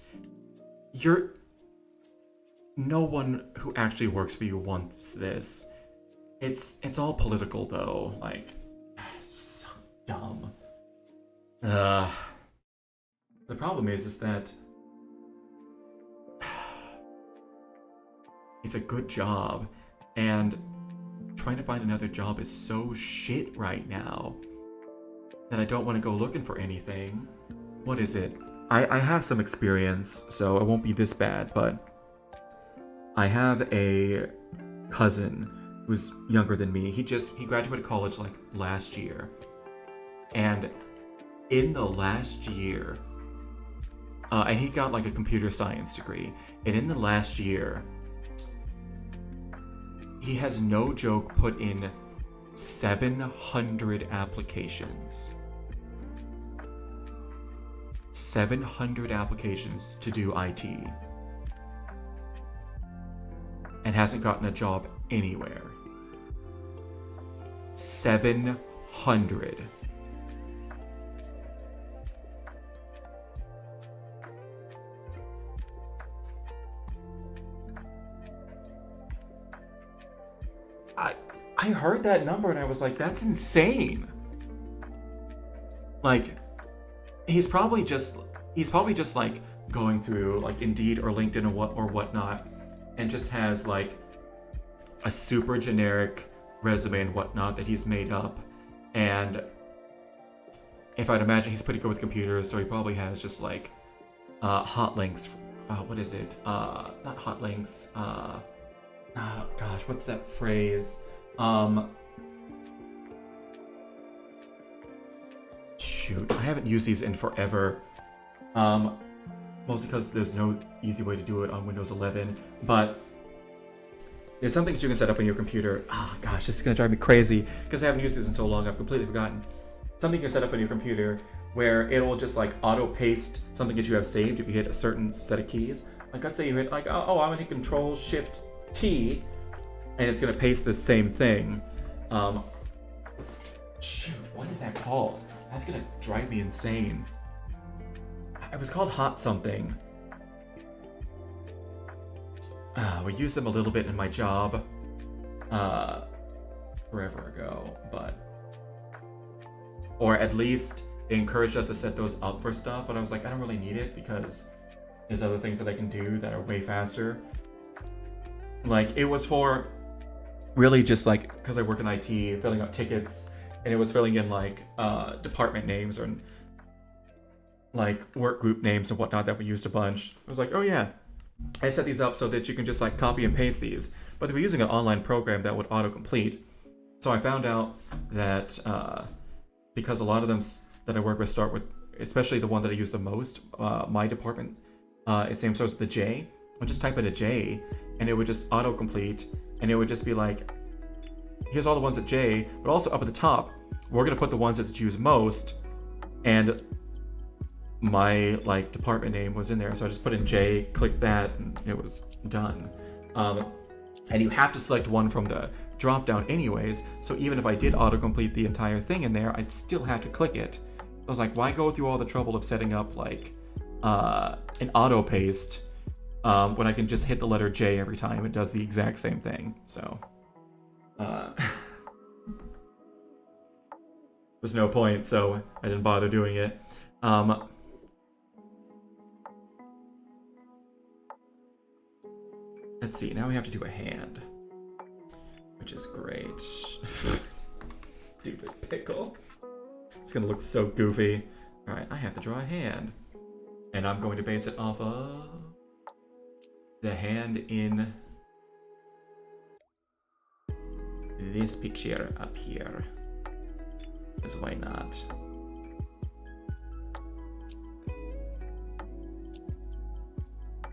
No one who actually works for you wants this. It's all political though. Like, so dumb. The problem is that it's a good job, and trying to find another job is so shit right now that I don't want to go looking for anything. What is it? I have some experience, so it won't be this bad, but I have a cousin who's younger than me. He graduated college like last year. And in the last year, and he got like a computer science degree. And in the last year, he has no joke put in 700 applications. 700 applications to do IT. And hasn't gotten a job anywhere. 700. I heard that number and I was like, that's insane. Like, he's probably just like going through like Indeed or LinkedIn or whatnot, and just has like a super generic resume and whatnot that he's made up. And if I'd imagine, he's pretty good with computers, so he probably has just like hot links. What is it? Not hot links. Oh gosh, what's that phrase? Shoot, I haven't used these in forever. Mostly because there's no easy way to do it on Windows 11. But there's some things you can set up on your computer. Oh gosh, this is gonna drive me crazy because I haven't used this in so long. I've completely forgotten. Something you can set up on your computer where it'll just like auto paste something that you have saved if you hit a certain set of keys. Like let's say you hit like, oh, I'm gonna hit Control Shift T, and it's gonna paste the same thing. Shoot, what is that called? That's gonna drive me insane. It was called Hot something. We used them a little bit in my job forever ago, or at least they encouraged us to set those up for stuff, but I was like, I don't really need it because there's other things that I can do that are way faster. Like, it was for really just like, because I work in IT, filling out tickets, and it was filling in like department names or like work group names and whatnot that we used a bunch. I was like, oh yeah, I set these up so that you can just like copy and paste these. But they were using an online program that would autocomplete. So I found out that because a lot of them that I work with start with, especially the one that I use the most, my department, its name starts with a J. I'll just type in a J and it would just autocomplete, and it would just be like, here's all the ones at J, but also up at the top, we're gonna put the ones that use most, and my like department name was in there, so I just put in J, click that, and it was done. And you have to select one from the drop down anyways, so even if I did autocomplete the entire thing in there, I'd still have to click it. I was like, why go through all the trouble of setting up like an auto paste when I can just hit the letter J every time? It does the exact same thing. So there's no point, so I didn't bother doing it. Let's see, now we have to do a hand, which is great. Stupid pickle. It's gonna look so goofy. Alright, I have to draw a hand. And I'm going to base it off of the hand in this picture up here. Because why not?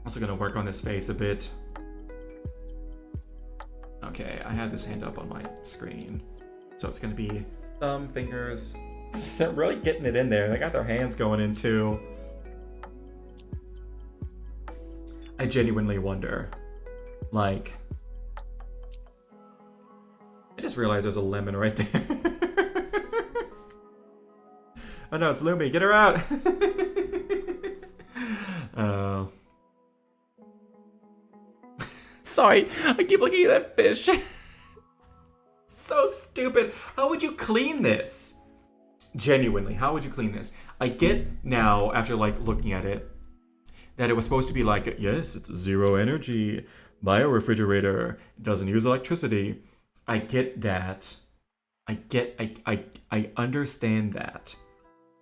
Also gonna work on this face a bit. Okay, I had this hand up on my screen. So it's gonna be thumb, fingers. They're really getting it in there. They got their hands going in too. I genuinely wonder. Like, I just realized there's a lemon right there. Oh no, it's Lumi. Get her out! Sorry, I keep looking at that fish. So stupid. How would you clean this? Genuinely, how would you clean this? I get now, after like looking at it, that it was supposed to be like, yes, it's zero energy, biorefrigerator, it doesn't use electricity. I get that. I understand that.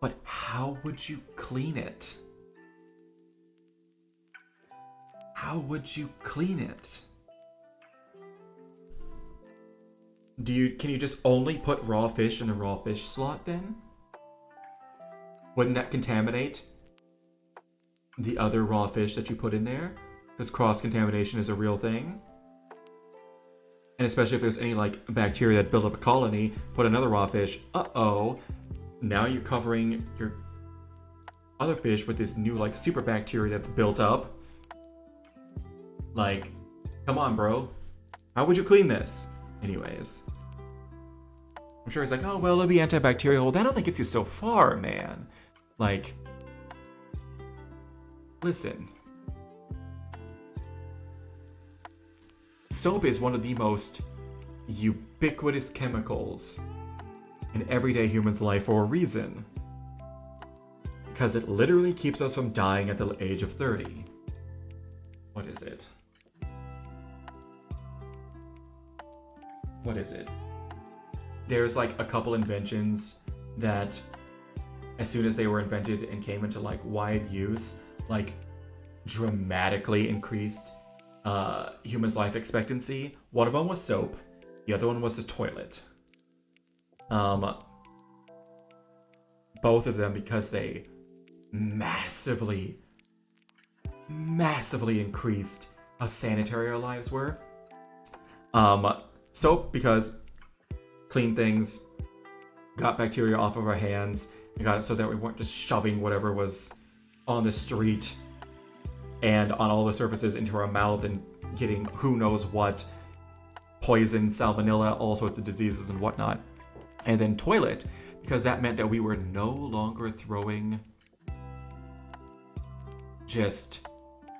But how would you clean it? How would you clean it? Can you just only put raw fish in the raw fish slot then? Wouldn't that contaminate the other raw fish that you put in there? Because cross-contamination is a real thing. And especially if there's any like bacteria that build up a colony, put another raw fish, uh-oh. Now you're covering your other fish with this new like super bacteria that's built up. Like, come on, bro. How would you clean this? Anyways. I'm sure he's like, oh, well, it'll be antibacterial. Well, that only gets you so far, man. Like, listen. Soap is one of the most ubiquitous chemicals in everyday human's life for a reason. Because it literally keeps us from dying at the age of 30. What is it? What is it? There's like a couple inventions that as soon as they were invented and came into like wide use, like dramatically increased humans' life expectancy. One of them was soap. The other one was the toilet. Both of them because they massively increased how sanitary our lives were. Soap because clean things, got bacteria off of our hands, and got it so that we weren't just shoving whatever was on the street and on all the surfaces into our mouth and getting who knows what, poison, salmonella, all sorts of diseases and whatnot. And then toilet, because that meant that we were no longer throwing just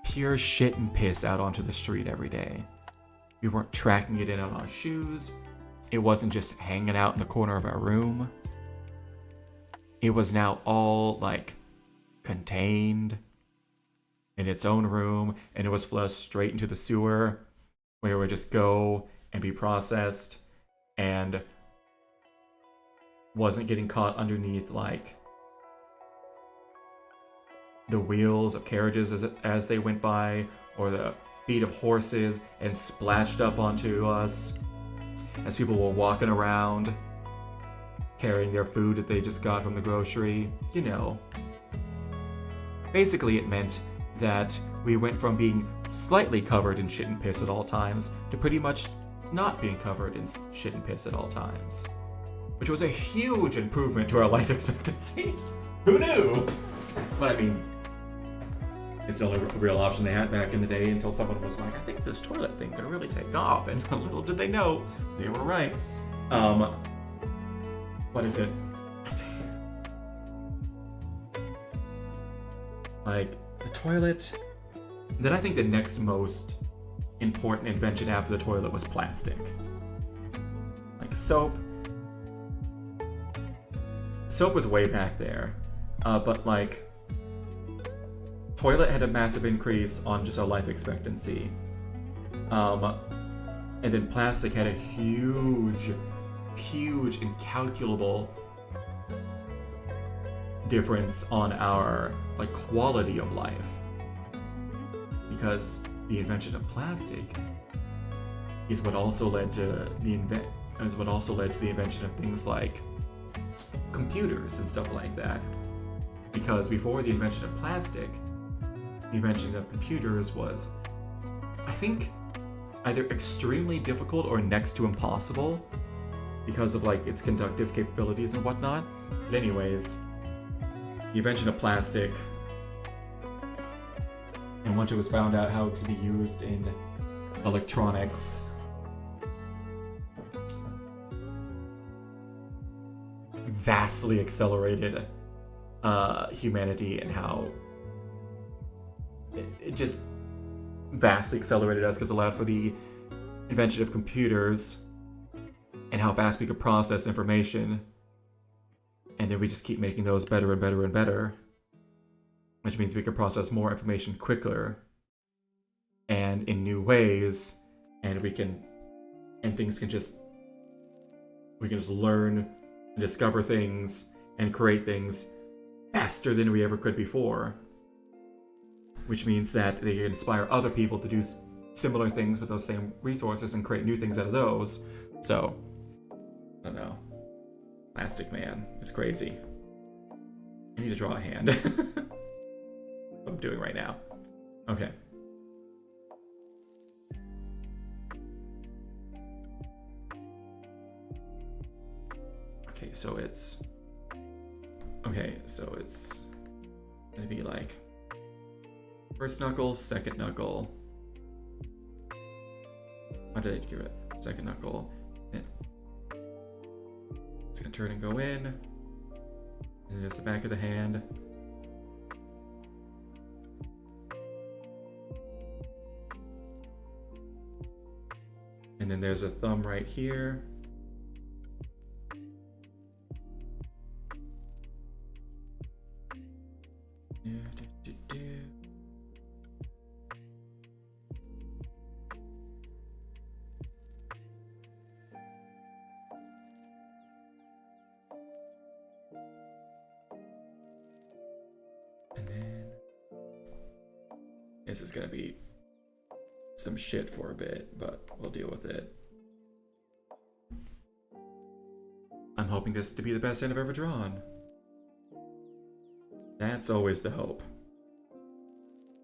pure shit and piss out onto the street every day. We weren't tracking it in on our shoes. It wasn't just hanging out in the corner of our room. It was now all like contained in its own room, and it was flushed straight into the sewer where it would just go and be processed and wasn't getting caught underneath like the wheels of carriages as they went by, or the feet of horses, and splashed up onto us as people were walking around carrying their food that they just got from the grocery. You know. Basically, it meant that we went from being slightly covered in shit and piss at all times to pretty much not being covered in shit and piss at all times. Which was a huge improvement to our life expectancy. Who knew? But I mean, it's the only real option they had back in the day until someone was like, I think this toilet thing could really take off. And little did they know, they were right. What is it? Like, the toilet. Then I think the next most important invention after the toilet was plastic. Like soap. Soap was way back there. But like, toilet had a massive increase on just our life expectancy. And then plastic had a huge, incalculable difference on our like quality of life. Because the invention of plastic is what also led to the invention of things like computers and stuff like that. Because before the invention of plastic, the invention of computers was, I think, either extremely difficult or next to impossible because of like its conductive capabilities and whatnot. But anyways, the invention of plastic And once it was found out how it could be used in electronics, vastly accelerated humanity, and how it just vastly accelerated us because it allowed for the invention of computers and how fast we could process information. And then we just keep making those better and better and better, which means we can process more information quicker and in new ways, and we can just learn and discover things and create things faster than we ever could before, which means that they can inspire other people to do similar things with those same resources and create new things out of those. So I don't know, Plastic Man, it's crazy. I need to draw a hand. What I'm doing right now. Okay. Okay, so it's gonna be like first knuckle, second knuckle. Why did I give it second knuckle? It's gonna turn and go in. And there's the back of the hand. And then there's a thumb right here. And then this is gonna be some shit for a bit, but we'll deal with it. I'm hoping this to be the best hand I've ever drawn. That's always the hope.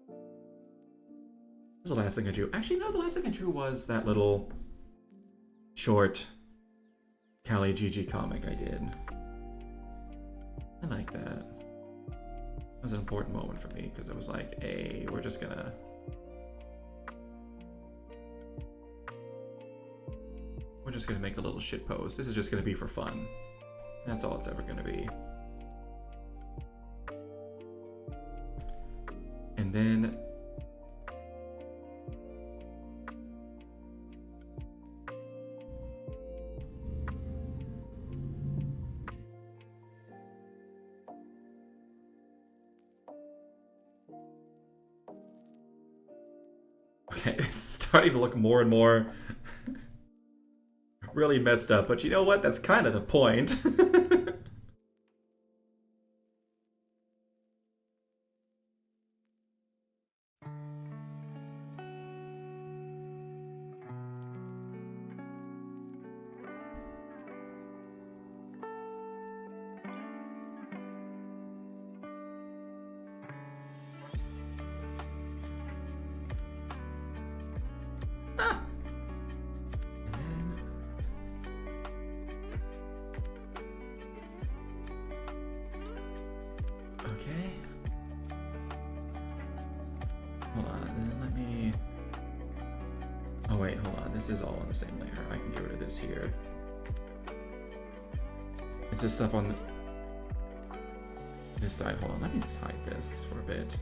What was the last thing I drew? Actually, no, the last thing I drew was that little short Kali Gigi comic I did. I like that. That was an important moment for me because it was like, hey, we're just gonna make a little shit post. This is just gonna be for fun. That's all it's ever gonna be. And then okay, it's starting to look more and more really messed up, but you know what? That's kind of the point. Okay. Hold on, and then let me... Oh wait, hold on. This is all on the same layer. I can get rid of this here. Is this stuff on this side? Hold on, let me just hide this for a bit.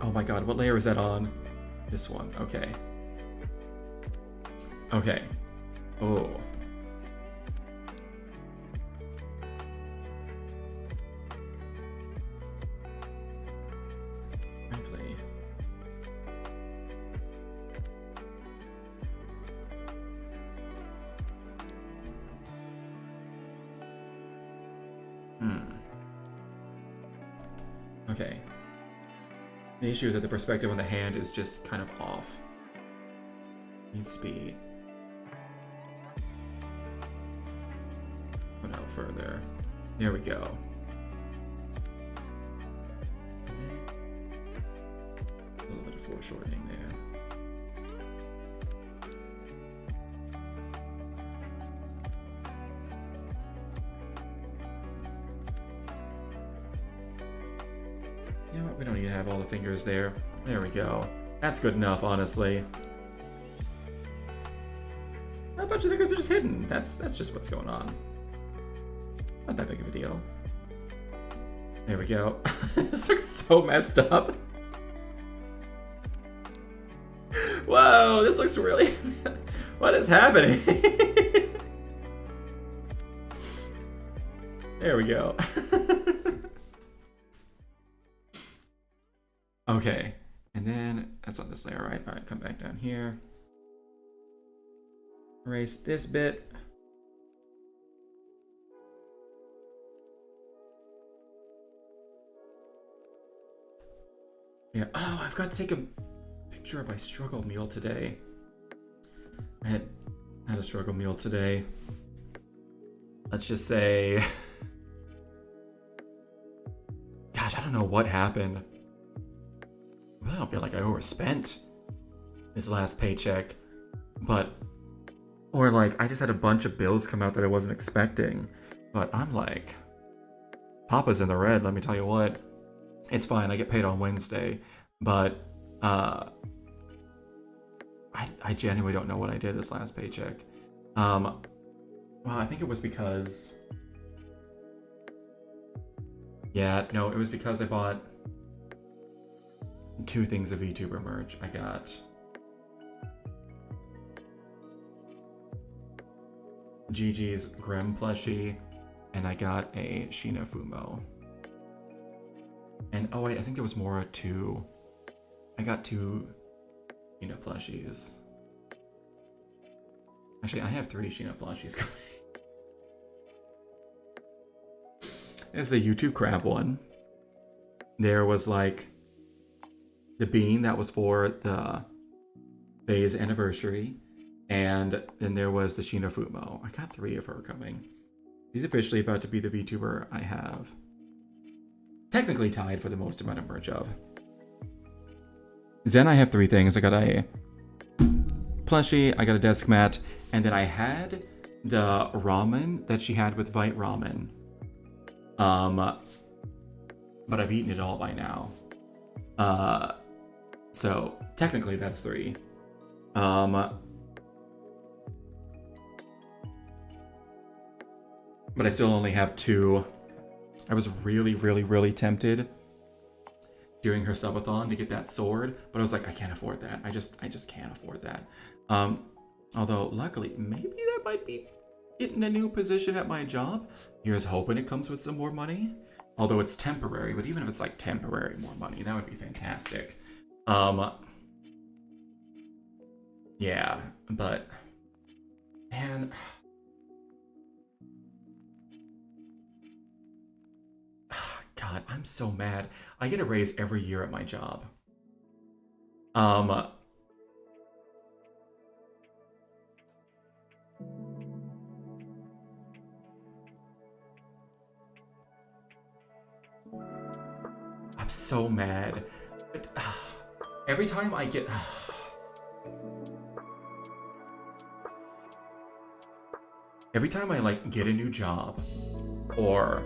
Oh my god, what layer is that on? This one, okay. Okay. Oh. Frankly. Okay. The issue is that the perspective on the hand is just kind of off. Needs to be put out further. There we go. A little bit of foreshortening there. You know what? We don't need to have all the fingers there. There we go. That's good enough, honestly. A bunch of fingers are just hidden. That's just what's going on. Not that big of a deal. There we go. This looks so messed up. Whoa, this looks really... What is happening? There we go. Okay, and then that's on this layer, right? All right, come back down here. Erase this bit. Yeah, oh, I've got to take a picture of my struggle meal today. I had a struggle meal today. Let's just say... Gosh, I don't know what happened. I don't feel like I overspent this last paycheck, but... Or like, I just had a bunch of bills come out that I wasn't expecting. But I'm like... Papa's in the red, let me tell you what. It's fine, I get paid on Wednesday. But, I genuinely don't know what I did this last paycheck. Well, I think it was because... Yeah, no, it was because I bought 2 things of VTuber merch. I got Gigi's Grim plushie, and I got a Shina Fumo. And, oh wait, I think there was more too. I got 2 Shina plushies. Actually, I have 3 Shina plushies coming. There's a YouTube crab one. There was like the bean that was for the Faye's anniversary. And then there was the Shina Fumo. I got 3 of her coming. She's officially about to be the VTuber I have technically tied for the most amount of merch of. Then I have 3 things. I got a plushie, I got a desk mat, and then I had the ramen that she had with Vite Ramen. But I've eaten it all by now. So technically that's 3. But I still only have 2. I was really tempted during her subathon to get that sword, but I was like, I can't afford that. I just can't afford that. Although luckily, maybe that might be getting a new position at my job. Here's hoping it comes with some more money. Although it's temporary, but even if it's like temporary more money, that would be fantastic. Yeah, but man, God, I'm so mad. I get a raise every year at my job. I'm so mad. Every time I get... Every time I, like, get a new job, or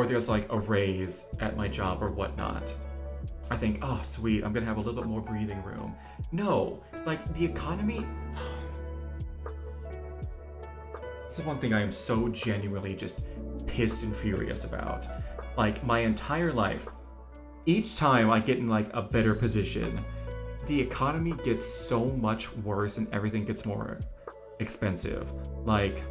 there's, like, a raise at my job or whatnot, I think, oh, sweet, I'm gonna have a little bit more breathing room. No, like, the economy... This is one thing I am so genuinely just pissed and furious about. Like, my entire life, each time I get in, like, a better position, the economy gets so much worse and everything gets more expensive. Like,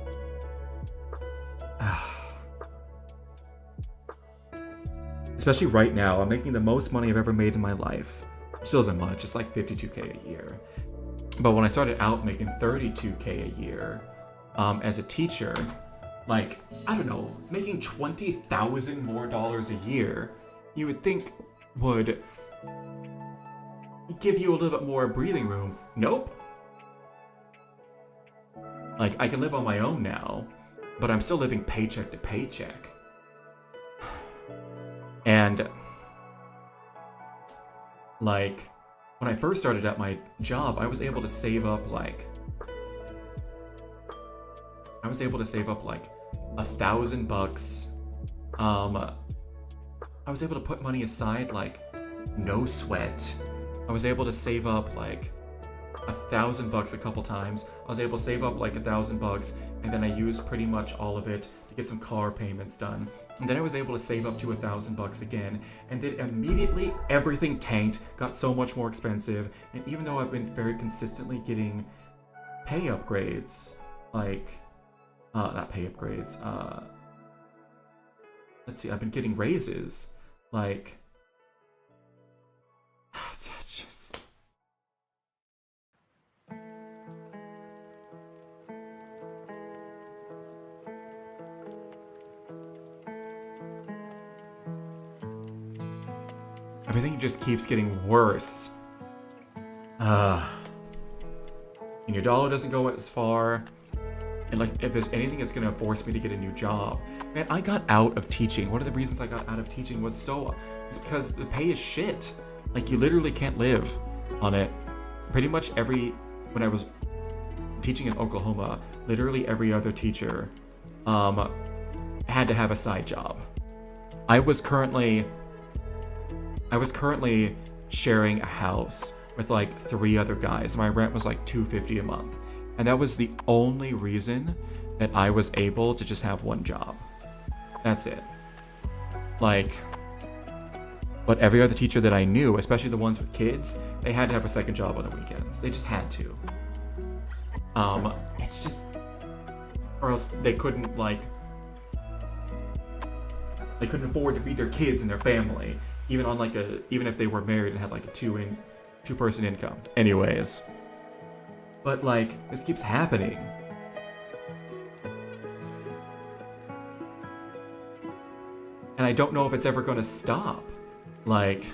especially right now, I'm making the most money I've ever made in my life. Which still isn't much, it's like $52K a year. But when I started out making $32K a year as a teacher, like, I don't know, making $20,000 more a year, you would think would give you a little bit more breathing room. Nope. Like, I can live on my own now, but I'm still living paycheck to paycheck. And, like, when I first started at my job, I was able to save up, like, $1,000 I was able to put money aside like no sweat. I was able to save up like $1,000 a couple times. I was able to save up like $1,000, and then I used pretty much all of it to get some car payments done. And then I was able to save up to $1,000 again, and then immediately everything tanked, got so much more expensive. And even though I've been very consistently getting pay upgrades, like not pay upgrades, let's see, I've been getting raises, like just everything just keeps getting worse. And your dollar doesn't go as far. And like, if there's anything that's gonna force me to get a new job, man, I got out of teaching. One of the reasons I got out of teaching was it's because the pay is shit. Like, you literally can't live on it. Pretty much when I was teaching in Oklahoma, literally every other teacher had to have a side job. I was currently sharing a house with like 3 other guys. My rent was like $250 a month. And that was the only reason that I was able to just have one job. That's it. Like, but every other teacher that I knew, especially the ones with kids, they had to have a second job on the weekends. They just had to. It's just, or else they couldn't afford to feed their kids and their family, even if they were married and had like a two-person income. Anyways. But like, this keeps happening. And I don't know if it's ever gonna stop. Like,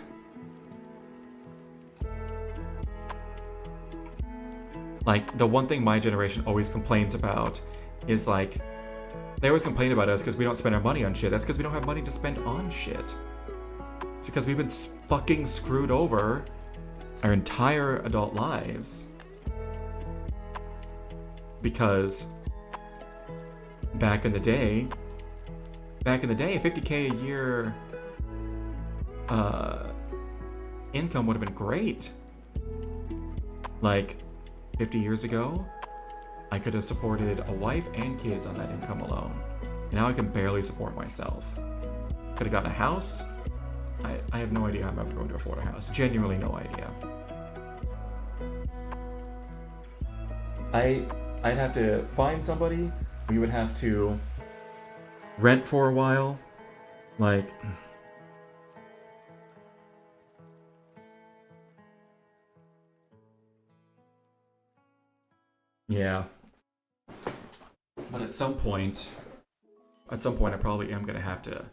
the one thing my generation always complains about is like, they always complain about us because we don't spend our money on shit. That's because we don't have money to spend on shit. It's because we've been fucking screwed over our entire adult lives. Because back in the day, $50K a year income would have been great. Like 50 years ago, I could have supported a wife and kids on that income alone. And now I can barely support myself. Could have gotten a house. I have no idea how I'm ever going to afford a house. Genuinely no idea. I'd have to find somebody. We would have to rent for a while. Like, yeah. But at some point I probably am gonna have to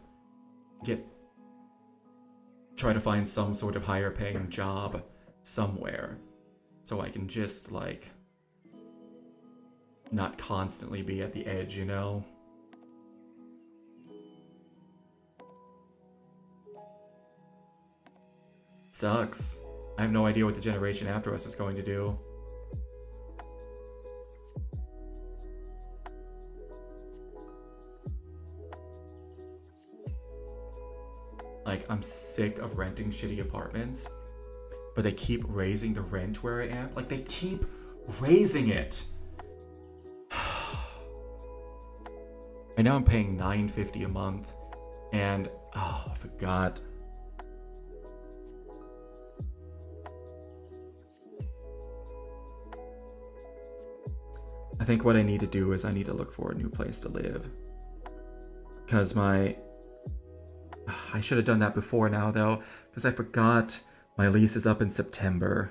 try to find some sort of higher paying job somewhere, so I can just like not constantly be at the edge, you know? Sucks. I have no idea what the generation after us is going to do. Like, I'm sick of renting shitty apartments, but they keep raising the rent where I am. Like, they keep raising it. And now I'm paying $950 a month, and oh, I forgot. I think what I need to do is I need to look for a new place to live, because I should have done that before now though, because I forgot my lease is up in September.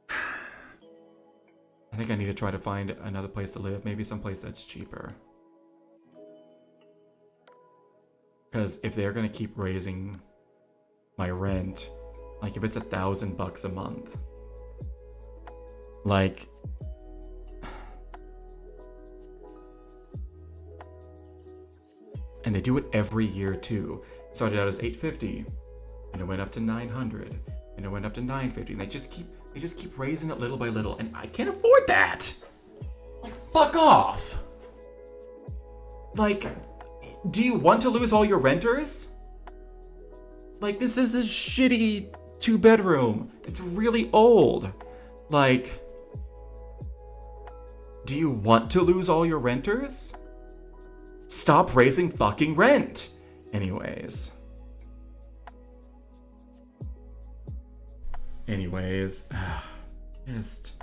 I think I need to try to find another place to live, maybe someplace that's cheaper. Because if they're gonna keep raising my rent, like if it's $1,000 a month, like, and they do it every year too. It started out as $850, and it went up to $900, and it went up to $950, and they just keep raising it little by little, and I can't afford that. fuck off. Like, do you want to lose all your renters? Like, this is a shitty 2-bedroom. It's really old. Like, do you want to lose all your renters? Stop raising fucking rent. Anyways, just...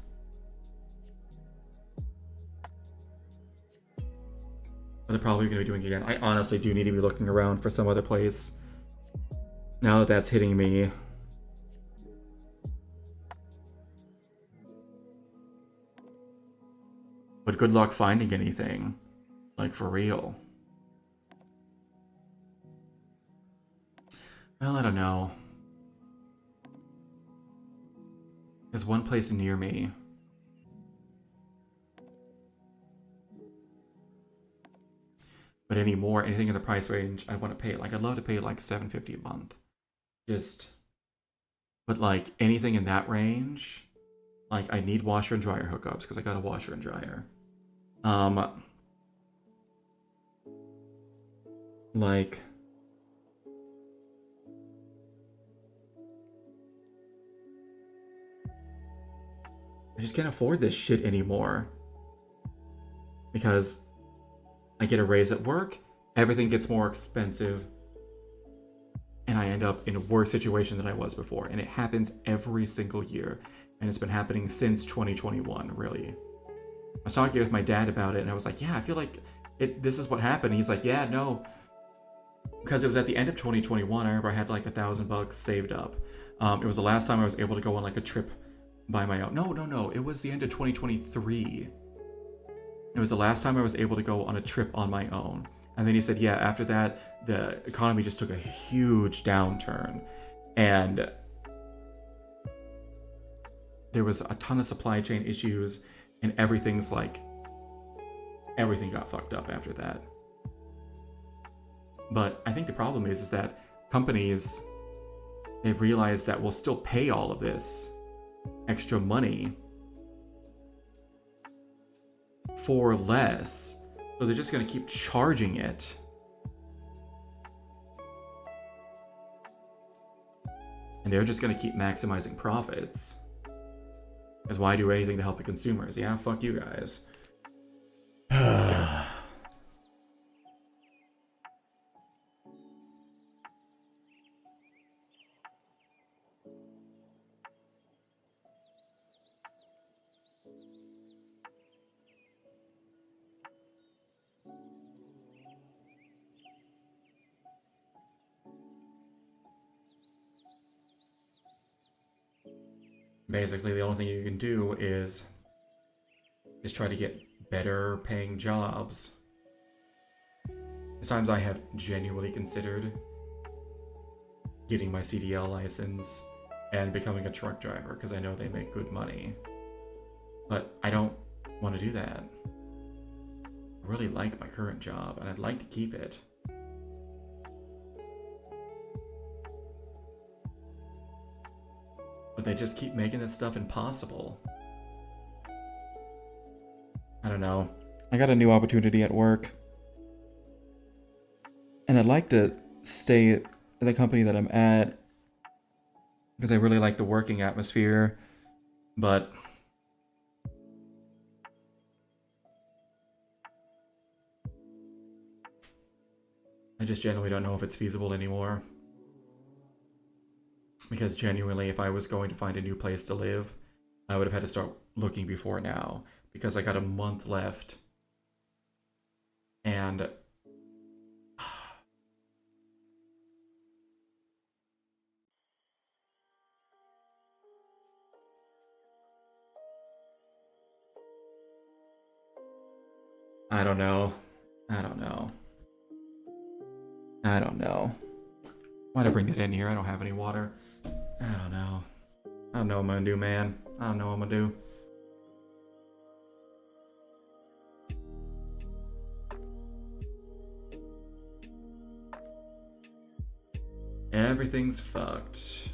What they're probably going to be doing again. I honestly do need to be looking around for some other place. Now that that's hitting me. But good luck finding anything. Like, for real. Well, I don't know. There's one place near me. But anything in the price range, I want to pay. Like, I'd love to pay like $750 a month. But like anything in that range, like I need washer and dryer hookups because I got a washer and dryer. Like, I just can't afford this shit anymore. Because I get a raise at work, everything gets more expensive, and I end up in a worse situation than I was before. And it happens every single year. And it's been happening since 2021, really. I was talking with my dad about it, and I was like, yeah, I feel like this is what happened. And he's like, yeah, no. Because it was at the end of 2021, I remember I had like $1,000 saved up. It was the last time I was able to go on like a trip by my own. No. It was the end of 2023. It was the last time I was able to go on a trip on my own. And then he said, yeah, after that, the economy just took a huge downturn. And there was a ton of supply chain issues, and everything got fucked up after that. But I think the problem is that companies, they've realized that we'll still pay all of this extra money for less. So they're just going to keep charging it. And they're just going to keep maximizing profits. Because why do anything to help the consumers? Yeah, fuck you guys. Basically, the only thing you can do is try to get better paying jobs. There's times I have genuinely considered getting my CDL license and becoming a truck driver because I know they make good money. But I don't want to do that. I really like my current job and I'd like to keep it. But they just keep making this stuff impossible. I don't know. I got a new opportunity at work. And I'd like to stay at the company that I'm at because I really like the working atmosphere. But I just genuinely don't know if it's feasible anymore. Because genuinely, if I was going to find a new place to live, I would have had to start looking before now. Because I got a month left. And I don't know. Why'd I bring that in here? I don't have any water. I don't know what I'm gonna do, man. I don't know what I'm gonna do. Everything's fucked.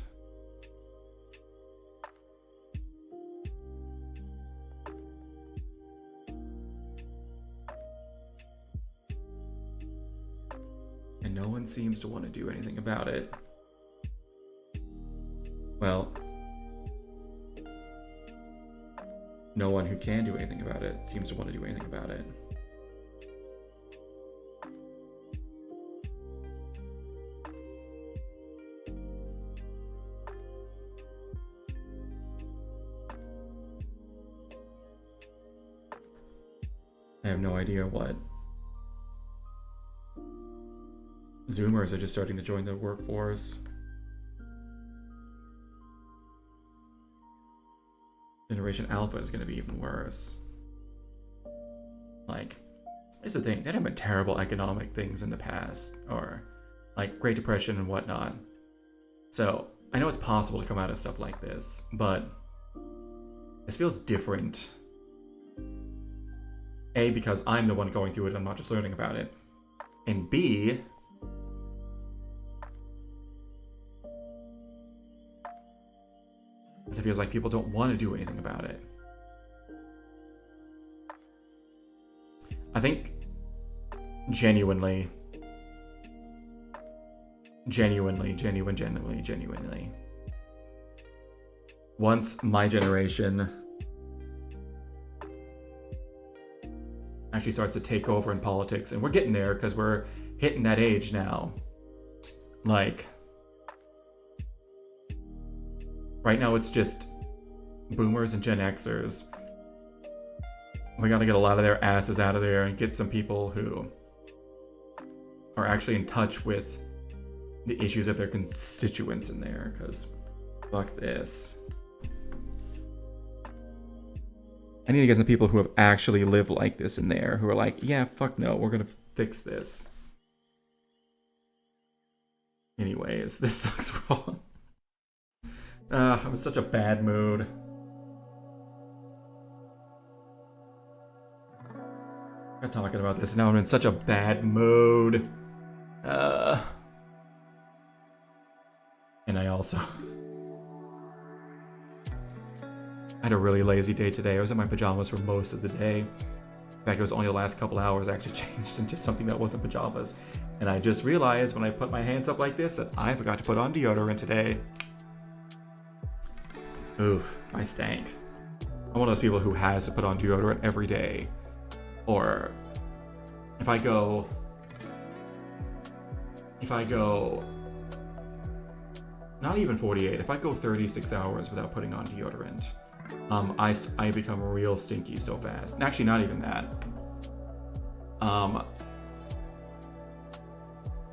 And no one seems to want to do anything about it. Well, no one who can do anything about it seems to want to do anything about it. I have no idea what. Zoomers are just starting to join the workforce. Generation Alpha is going to be even worse. Like, here's the thing, there have been terrible economic things in the past, or like Great Depression and whatnot. So, I know it's possible to come out of stuff like this, but this feels different. A, because I'm the one going through it, I'm not just learning about it. And B, because it feels like people don't want to do anything about it. I think genuinely, once my generation actually starts to take over in politics, and we're getting there because we're hitting that age now. Like, right now it's just boomers and Gen Xers. We gotta get a lot of their asses out of there and get some people who are actually in touch with the issues of their constituents in there, because fuck this. I need to get some people who have actually lived like this in there, who are like, yeah, fuck no, we're gonna fix this. Anyways, this sucks wrong. I'm in such a bad mood. I'm talking about this now, I'm in such a bad mood. And I also I had a really lazy day today. I was in my pajamas for most of the day. In fact, it was only the last couple hours I actually changed into something that wasn't pajamas. And I just realized when I put my hands up like this that I forgot to put on deodorant today. Oof, I stank. I'm one of those people who has to put on deodorant every day. Or if I go not even 48, if I go 36 hours without putting on deodorant, I become real stinky so fast. Actually, not even that.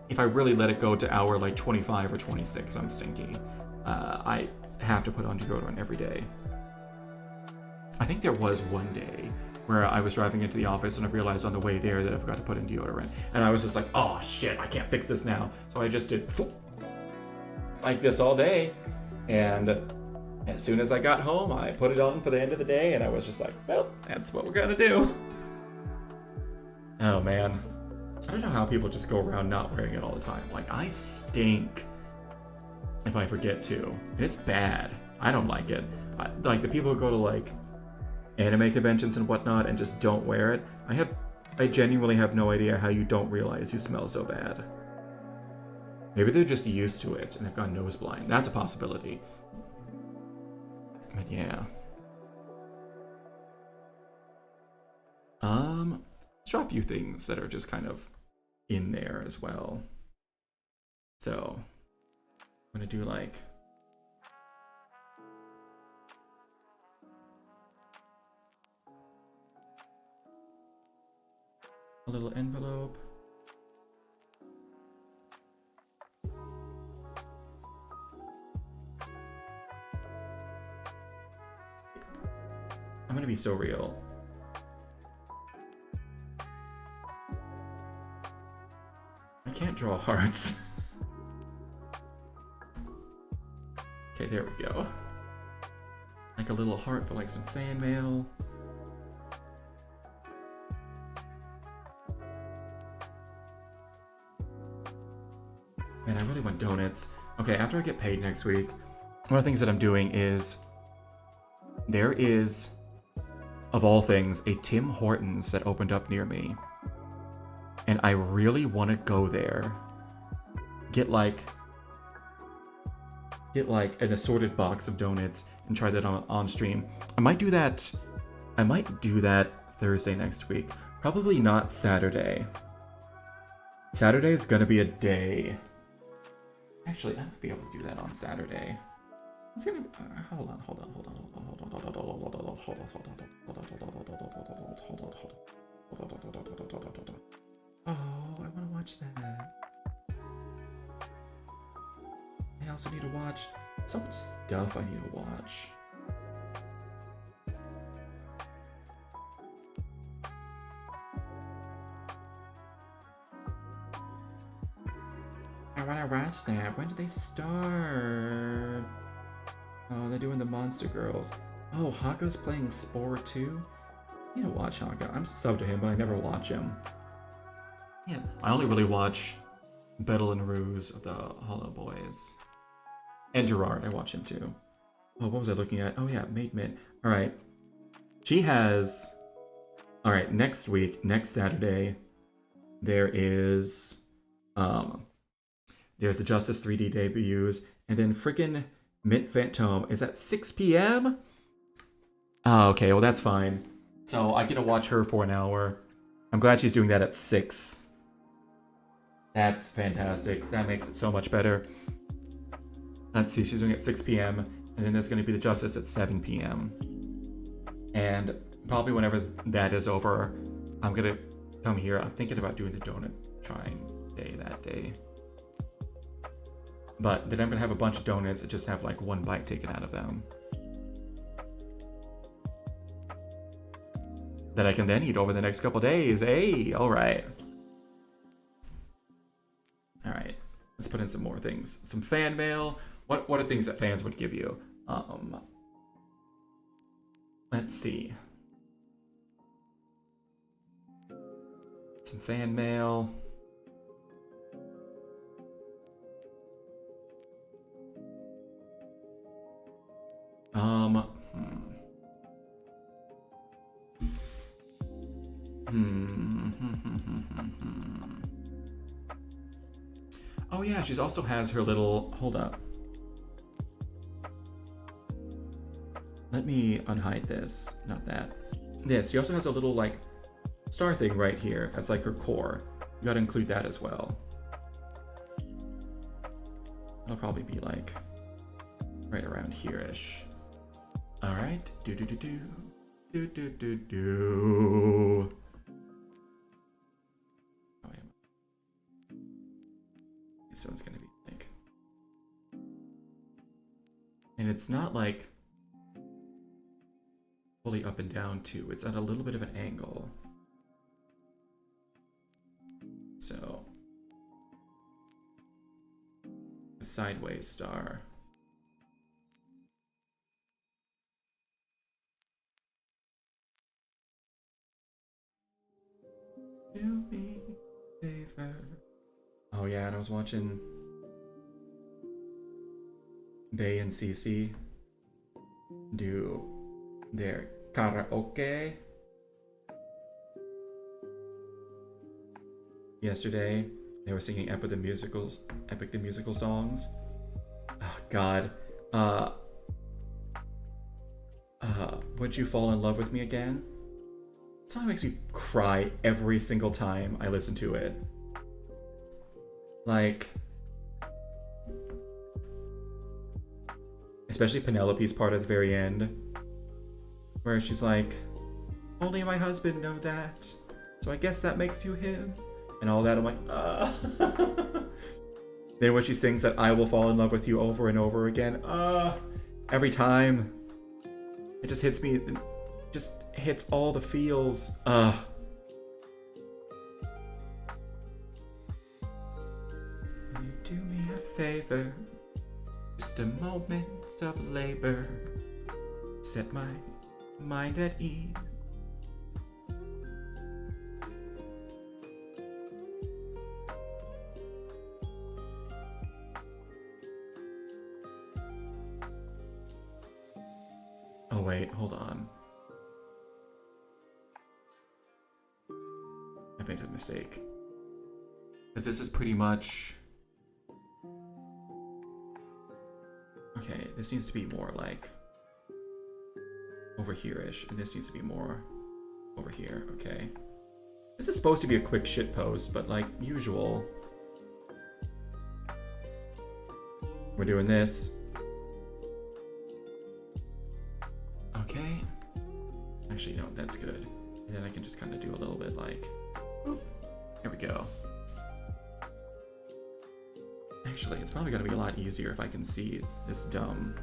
If I really let it go to hour like 25 or 26, I'm stinky. I have to put on deodorant every day. I think there was one day where I was driving into the office and I realized on the way there that I forgot to put in deodorant. And I was just like, oh shit, I can't fix this now. So I just did like this all day. And as soon as I got home, I put it on for the end of the day, and I was just like, well, that's what we're gonna do. Oh man. I don't know how people just go around not wearing it all the time. Like, I stink if I forget to. And it's bad. I don't like it. Like, the people who go to, like, anime conventions and whatnot and just don't wear it, I genuinely have no idea how you don't realize you smell so bad. Maybe they're just used to it and they've gone nose blind. That's a possibility. But yeah. Let's draw a few things that are just kind of in there as well. So, I'm gonna do like a little envelope. I'm gonna be so real. I can't draw hearts. Okay, there we go. Like a little heart for like some fan mail. Man, I really want donuts. Okay, after I get paid next week, one of the things that I'm doing is there is, of all things, a Tim Hortons that opened up near me. And I really want to go there get like an assorted box of donuts and try that on stream. I might do that Thursday next week. Probably not Saturday. Saturday is gonna be a day. Actually, I might be able to do that on Saturday. It's gonna hold on. Oh, I want to watch that. I also need to watch so much stuff I need to watch. I want to watch that. When did they start? Oh, they're doing the Monster Girls. Oh, Haka's playing Spore too? I need to watch Haka. I'm sub to him, but I never watch him. Yeah, I only really watch Battle and Ruse of the Hollow Boys. And Gerard, I watch him too. Oh, what was I looking at? Oh yeah, Maid Mint. Alright. She has... Alright, next week, next Saturday, there is... There's the Justice 3D debuts, and then frickin' Mint Phantom is at 6 p.m.? Oh, okay, well that's fine. So I get to watch her for an hour. I'm glad she's doing that at 6. That's fantastic. That makes it so much better. Let's see, she's doing it at 6 p.m. And then there's going to be the Justice at 7 p.m. And probably whenever that is over, I'm going to come here. I'm thinking about doing the donut trying day that day. But then I'm going to have a bunch of donuts that just have like one bite taken out of them. That I can then eat over the next couple days. Hey, alright. Alright, let's put in some more things. Some fan mail. What are things that fans would give you? Let's see. Some fan mail. Oh yeah, she also has her little... Hold up. Let me unhide this. Not that. This. She also has a little, like, star thing right here. That's like her core. You gotta include that as well. It'll probably be, like, right around here-ish. Alright. Do-do-do-do. Do-do-do-do. Oh, yeah. So it's gonna be, like... And it's not, like... fully up and down too. It's at a little bit of an angle. So a sideways star. Do me a favor. Oh yeah, and I was watching Bay and Cece do their karaoke yesterday. They were singing Epic the Musical songs. Oh god. Would You Fall in Love with Me Again? That song makes me cry every single time I listen to it. Like, especially Penelope's part at the very end, where she's like, only my husband know that, so I guess that makes you him, and all that. I'm like, Then when she sings that I will fall in love with you over and over again, every time, it just hits me, it just hits all the feels. You do me a favor, just a moment of labor, set my mind at ease. Oh wait, hold on. I made a mistake. Because this is pretty much Okay, this needs to be more like over here-ish, and this needs to be more over here. Okay. This is supposed to be a quick shit post, but like usual, we're doing this. Okay. Actually, no, that's good. And then I can just kind of do a little bit like, whoop. Here we go. Actually, it's probably gonna be a lot easier if I can see this dumb.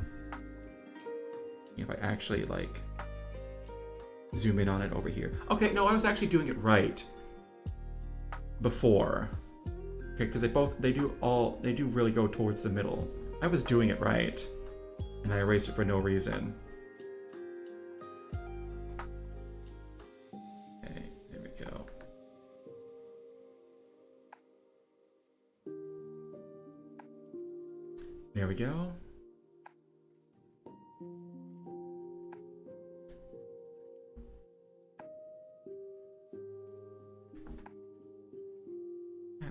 If I actually like zoom in on it over here. Okay, no, I was actually doing it right before. Okay, because they do really go towards the middle. I was doing it right, and I erased it for no reason. Okay, there we go. There we go.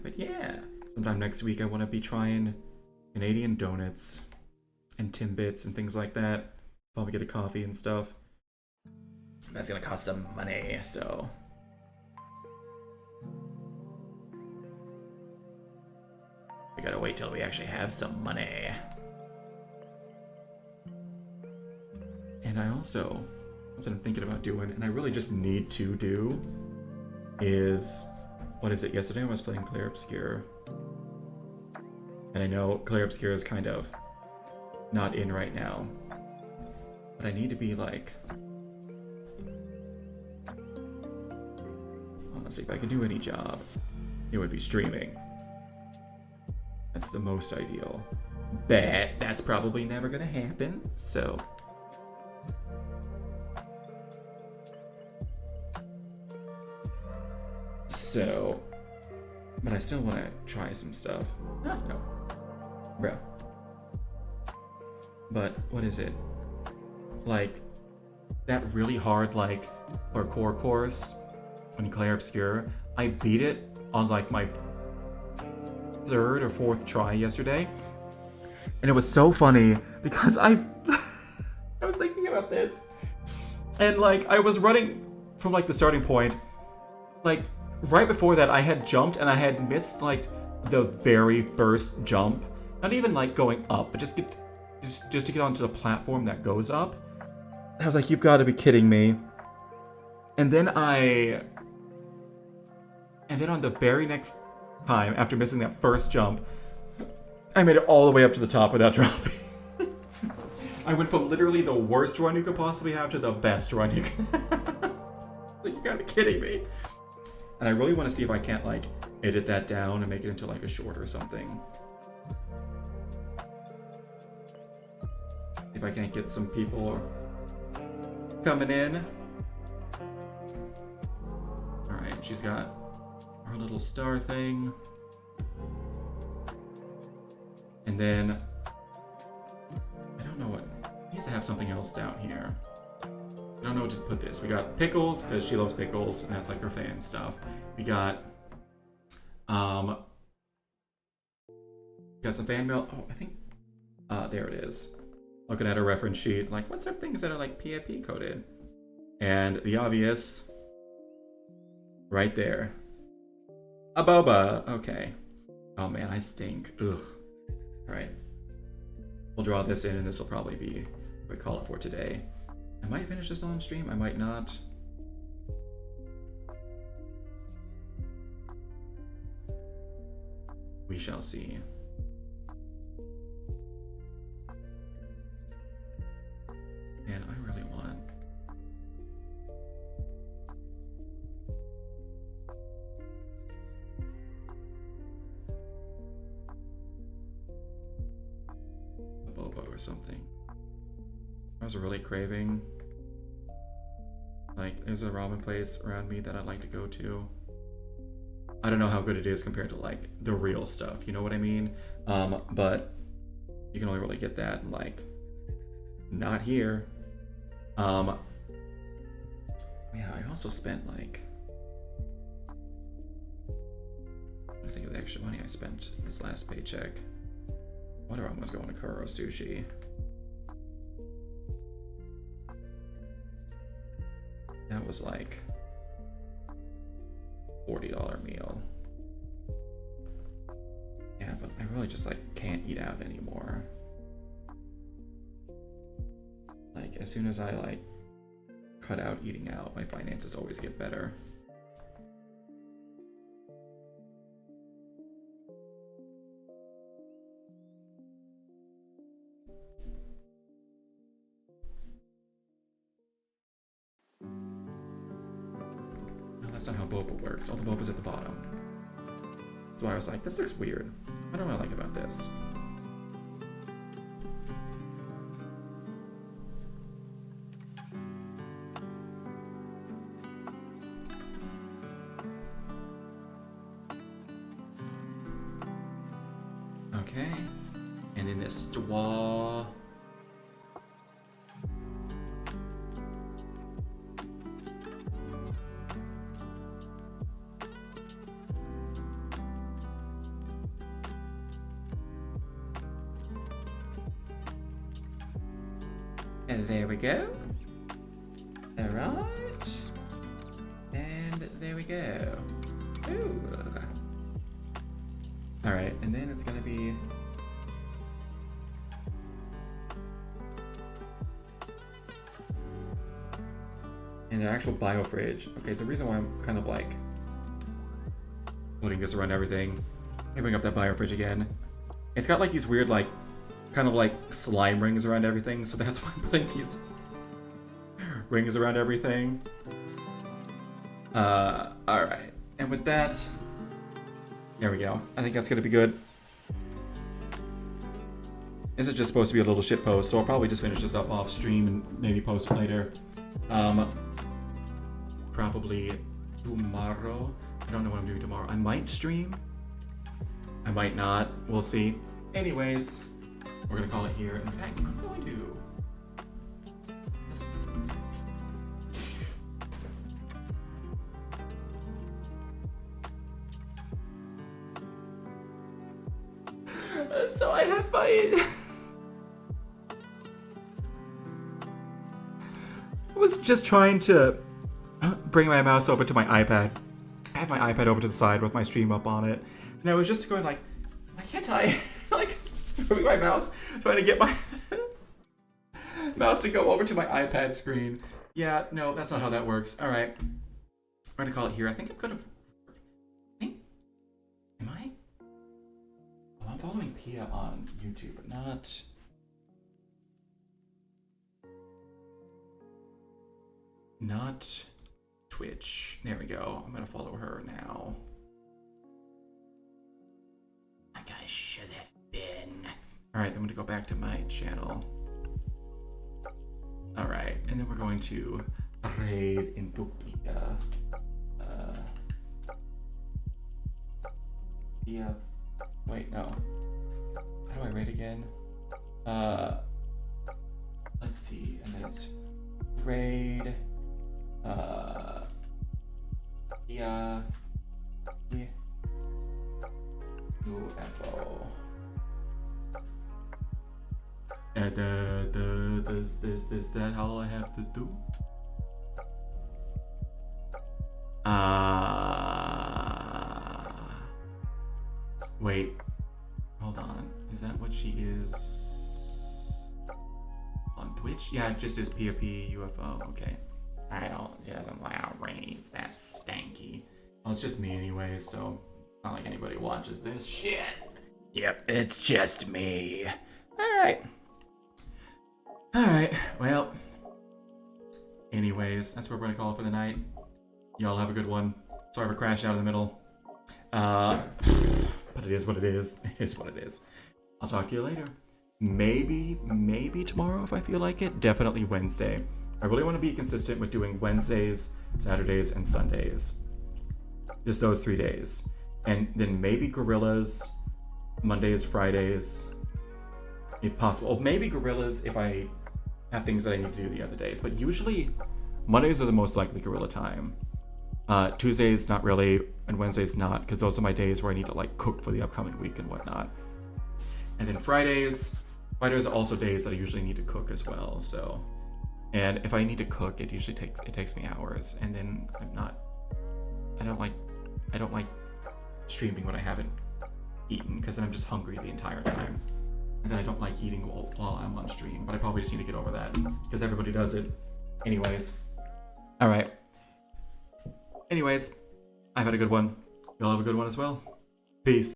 But yeah, sometime next week I want to be trying Canadian donuts and Timbits and things like that. Probably get a coffee and stuff. That's gonna cost some money, so. We gotta wait till we actually have some money. And I also, something I'm thinking about doing, and I really just need to do, is, what is it? Yesterday I was playing Clair Obscur. And I know Clair Obscur is kind of not in right now. But I need to be like, honestly, if I could do any job, it would be streaming. That's the most ideal. But that's probably never gonna happen, so. But I still want to try some stuff. Ah, no. Bro. But, what is it? Like, that really hard, like, parkour course on Clair Obscur, I beat it on, like, my 3rd or 4th try yesterday. And it was so funny, because I was thinking about this. And, like, I was running from, like, the starting point, like, right before that, I had jumped and I had missed like the very first jump. Not even like going up, but just to get onto the platform that goes up. I was like, you've got to be kidding me. And then on the very next time, after missing that first jump, I made it all the way up to the top without dropping. I went from literally the worst run you could possibly have to the best run you could have. Like, you gotta be kidding me. And I really want to see if I can't, like, edit that down and make it into, like, a short or something. If I can't get some people coming in. Alright, she's got her little star thing. And then, I don't know what, he needs to have something else down here. I don't know what to put this. We got pickles, because she loves pickles, and that's like her fan stuff. We got some fan mail. Oh, I think, there it is. Looking at a reference sheet, like, what's up things that are like PiP coded? And the obvious, right there. A boba, okay. Oh man, I stink, ugh. All right, we'll draw this in and this will probably be what we call it for today. I might finish this on stream, I might not. We shall see. And I really want a boba or something. I was really craving, like, there's a ramen place around me that I'd like to go to. I don't know how good it is compared to, like, the real stuff, you know what I mean? But you can only really get that, like, not here. Yeah, I also spent, like, I think of the extra money I spent this last paycheck. Wonder I was going to Kuro Sushi. That was like $40 meal. Yeah, but I really just like can't eat out anymore. Like as soon as I like cut out eating out, my finances always get better. No, that's not how boba works. All the boba's at the bottom. So I was like, this looks weird. What do I like about this? Okay. And then this straw. And there we go. Alright. And there we go. Ooh. Alright, and then it's gonna be... And the actual biofridge. Okay, the reason why I'm kind of like putting this around everything. Let me bring up that biofridge again. It's got like these weird like kind of like slime rings around everything, so that's why I'm putting these rings around everything. Alright. And with that, there we go. I think that's gonna be good. This is just supposed to be a little shit post, so I'll probably just finish this up off stream and maybe post it later. Probably tomorrow. I don't know what I'm doing tomorrow. I might stream. I might not. We'll see. Anyways, we're gonna call it here. In fact, I'm going to just... So I have my... I was just trying to bring my mouse over to my iPad. I had my iPad over to the side with my stream up on it. And I was just going like, why can't I, like, moving my mouse, trying to get my mouse to go over to my iPad screen. Yeah, no, that's not how that works. All right, we're gonna call it here. I think I'm gonna, am I? Well, I'm following Pia on YouTube, but not Twitch. There we go. I'm gonna follow her now. Like I should have been. Alright, then I'm gonna go back to my channel. Alright, and then we're going to raid into Pia. Pia. Wait, no. How do I raid again? Let's see, and then it's raid. PiaPiUFO. Is that all I have to do? Wait. Hold on. Is that what she is on Twitch? Yeah, it just is PiaPiUFO. Okay. I don't, doesn't allow raids. That's stanky. Well, it's just me anyway, so it's not like anybody watches this shit. Yep, it's just me. Alright. Alright, well. Anyways, that's what we're gonna call it for the night. Y'all have a good one. Sorry for crashing out in the middle. But it is what it is. It is what it is. I'll talk to you later. Maybe tomorrow if I feel like it. Definitely Wednesday. I really want to be consistent with doing Wednesdays, Saturdays, and Sundays. Just those 3 days. And then maybe Gorillas, Mondays, Fridays, if possible. Or maybe Gorillas if I have things that I need to do the other days. But usually, Mondays are the most likely Gorilla time. Tuesdays, not really, and Wednesdays not, because those are my days where I need to like cook for the upcoming week and whatnot. And then Fridays are also days that I usually need to cook as well. So, and if I need to cook, it usually takes me hours. And then I don't like streaming when I haven't eaten, because then I'm just hungry the entire time. And then I don't like eating while I'm on stream, but I probably just need to get over that because everybody does it. Anyways. All right. Anyways, I've had a good one. Y'all have a good one as well. Peace.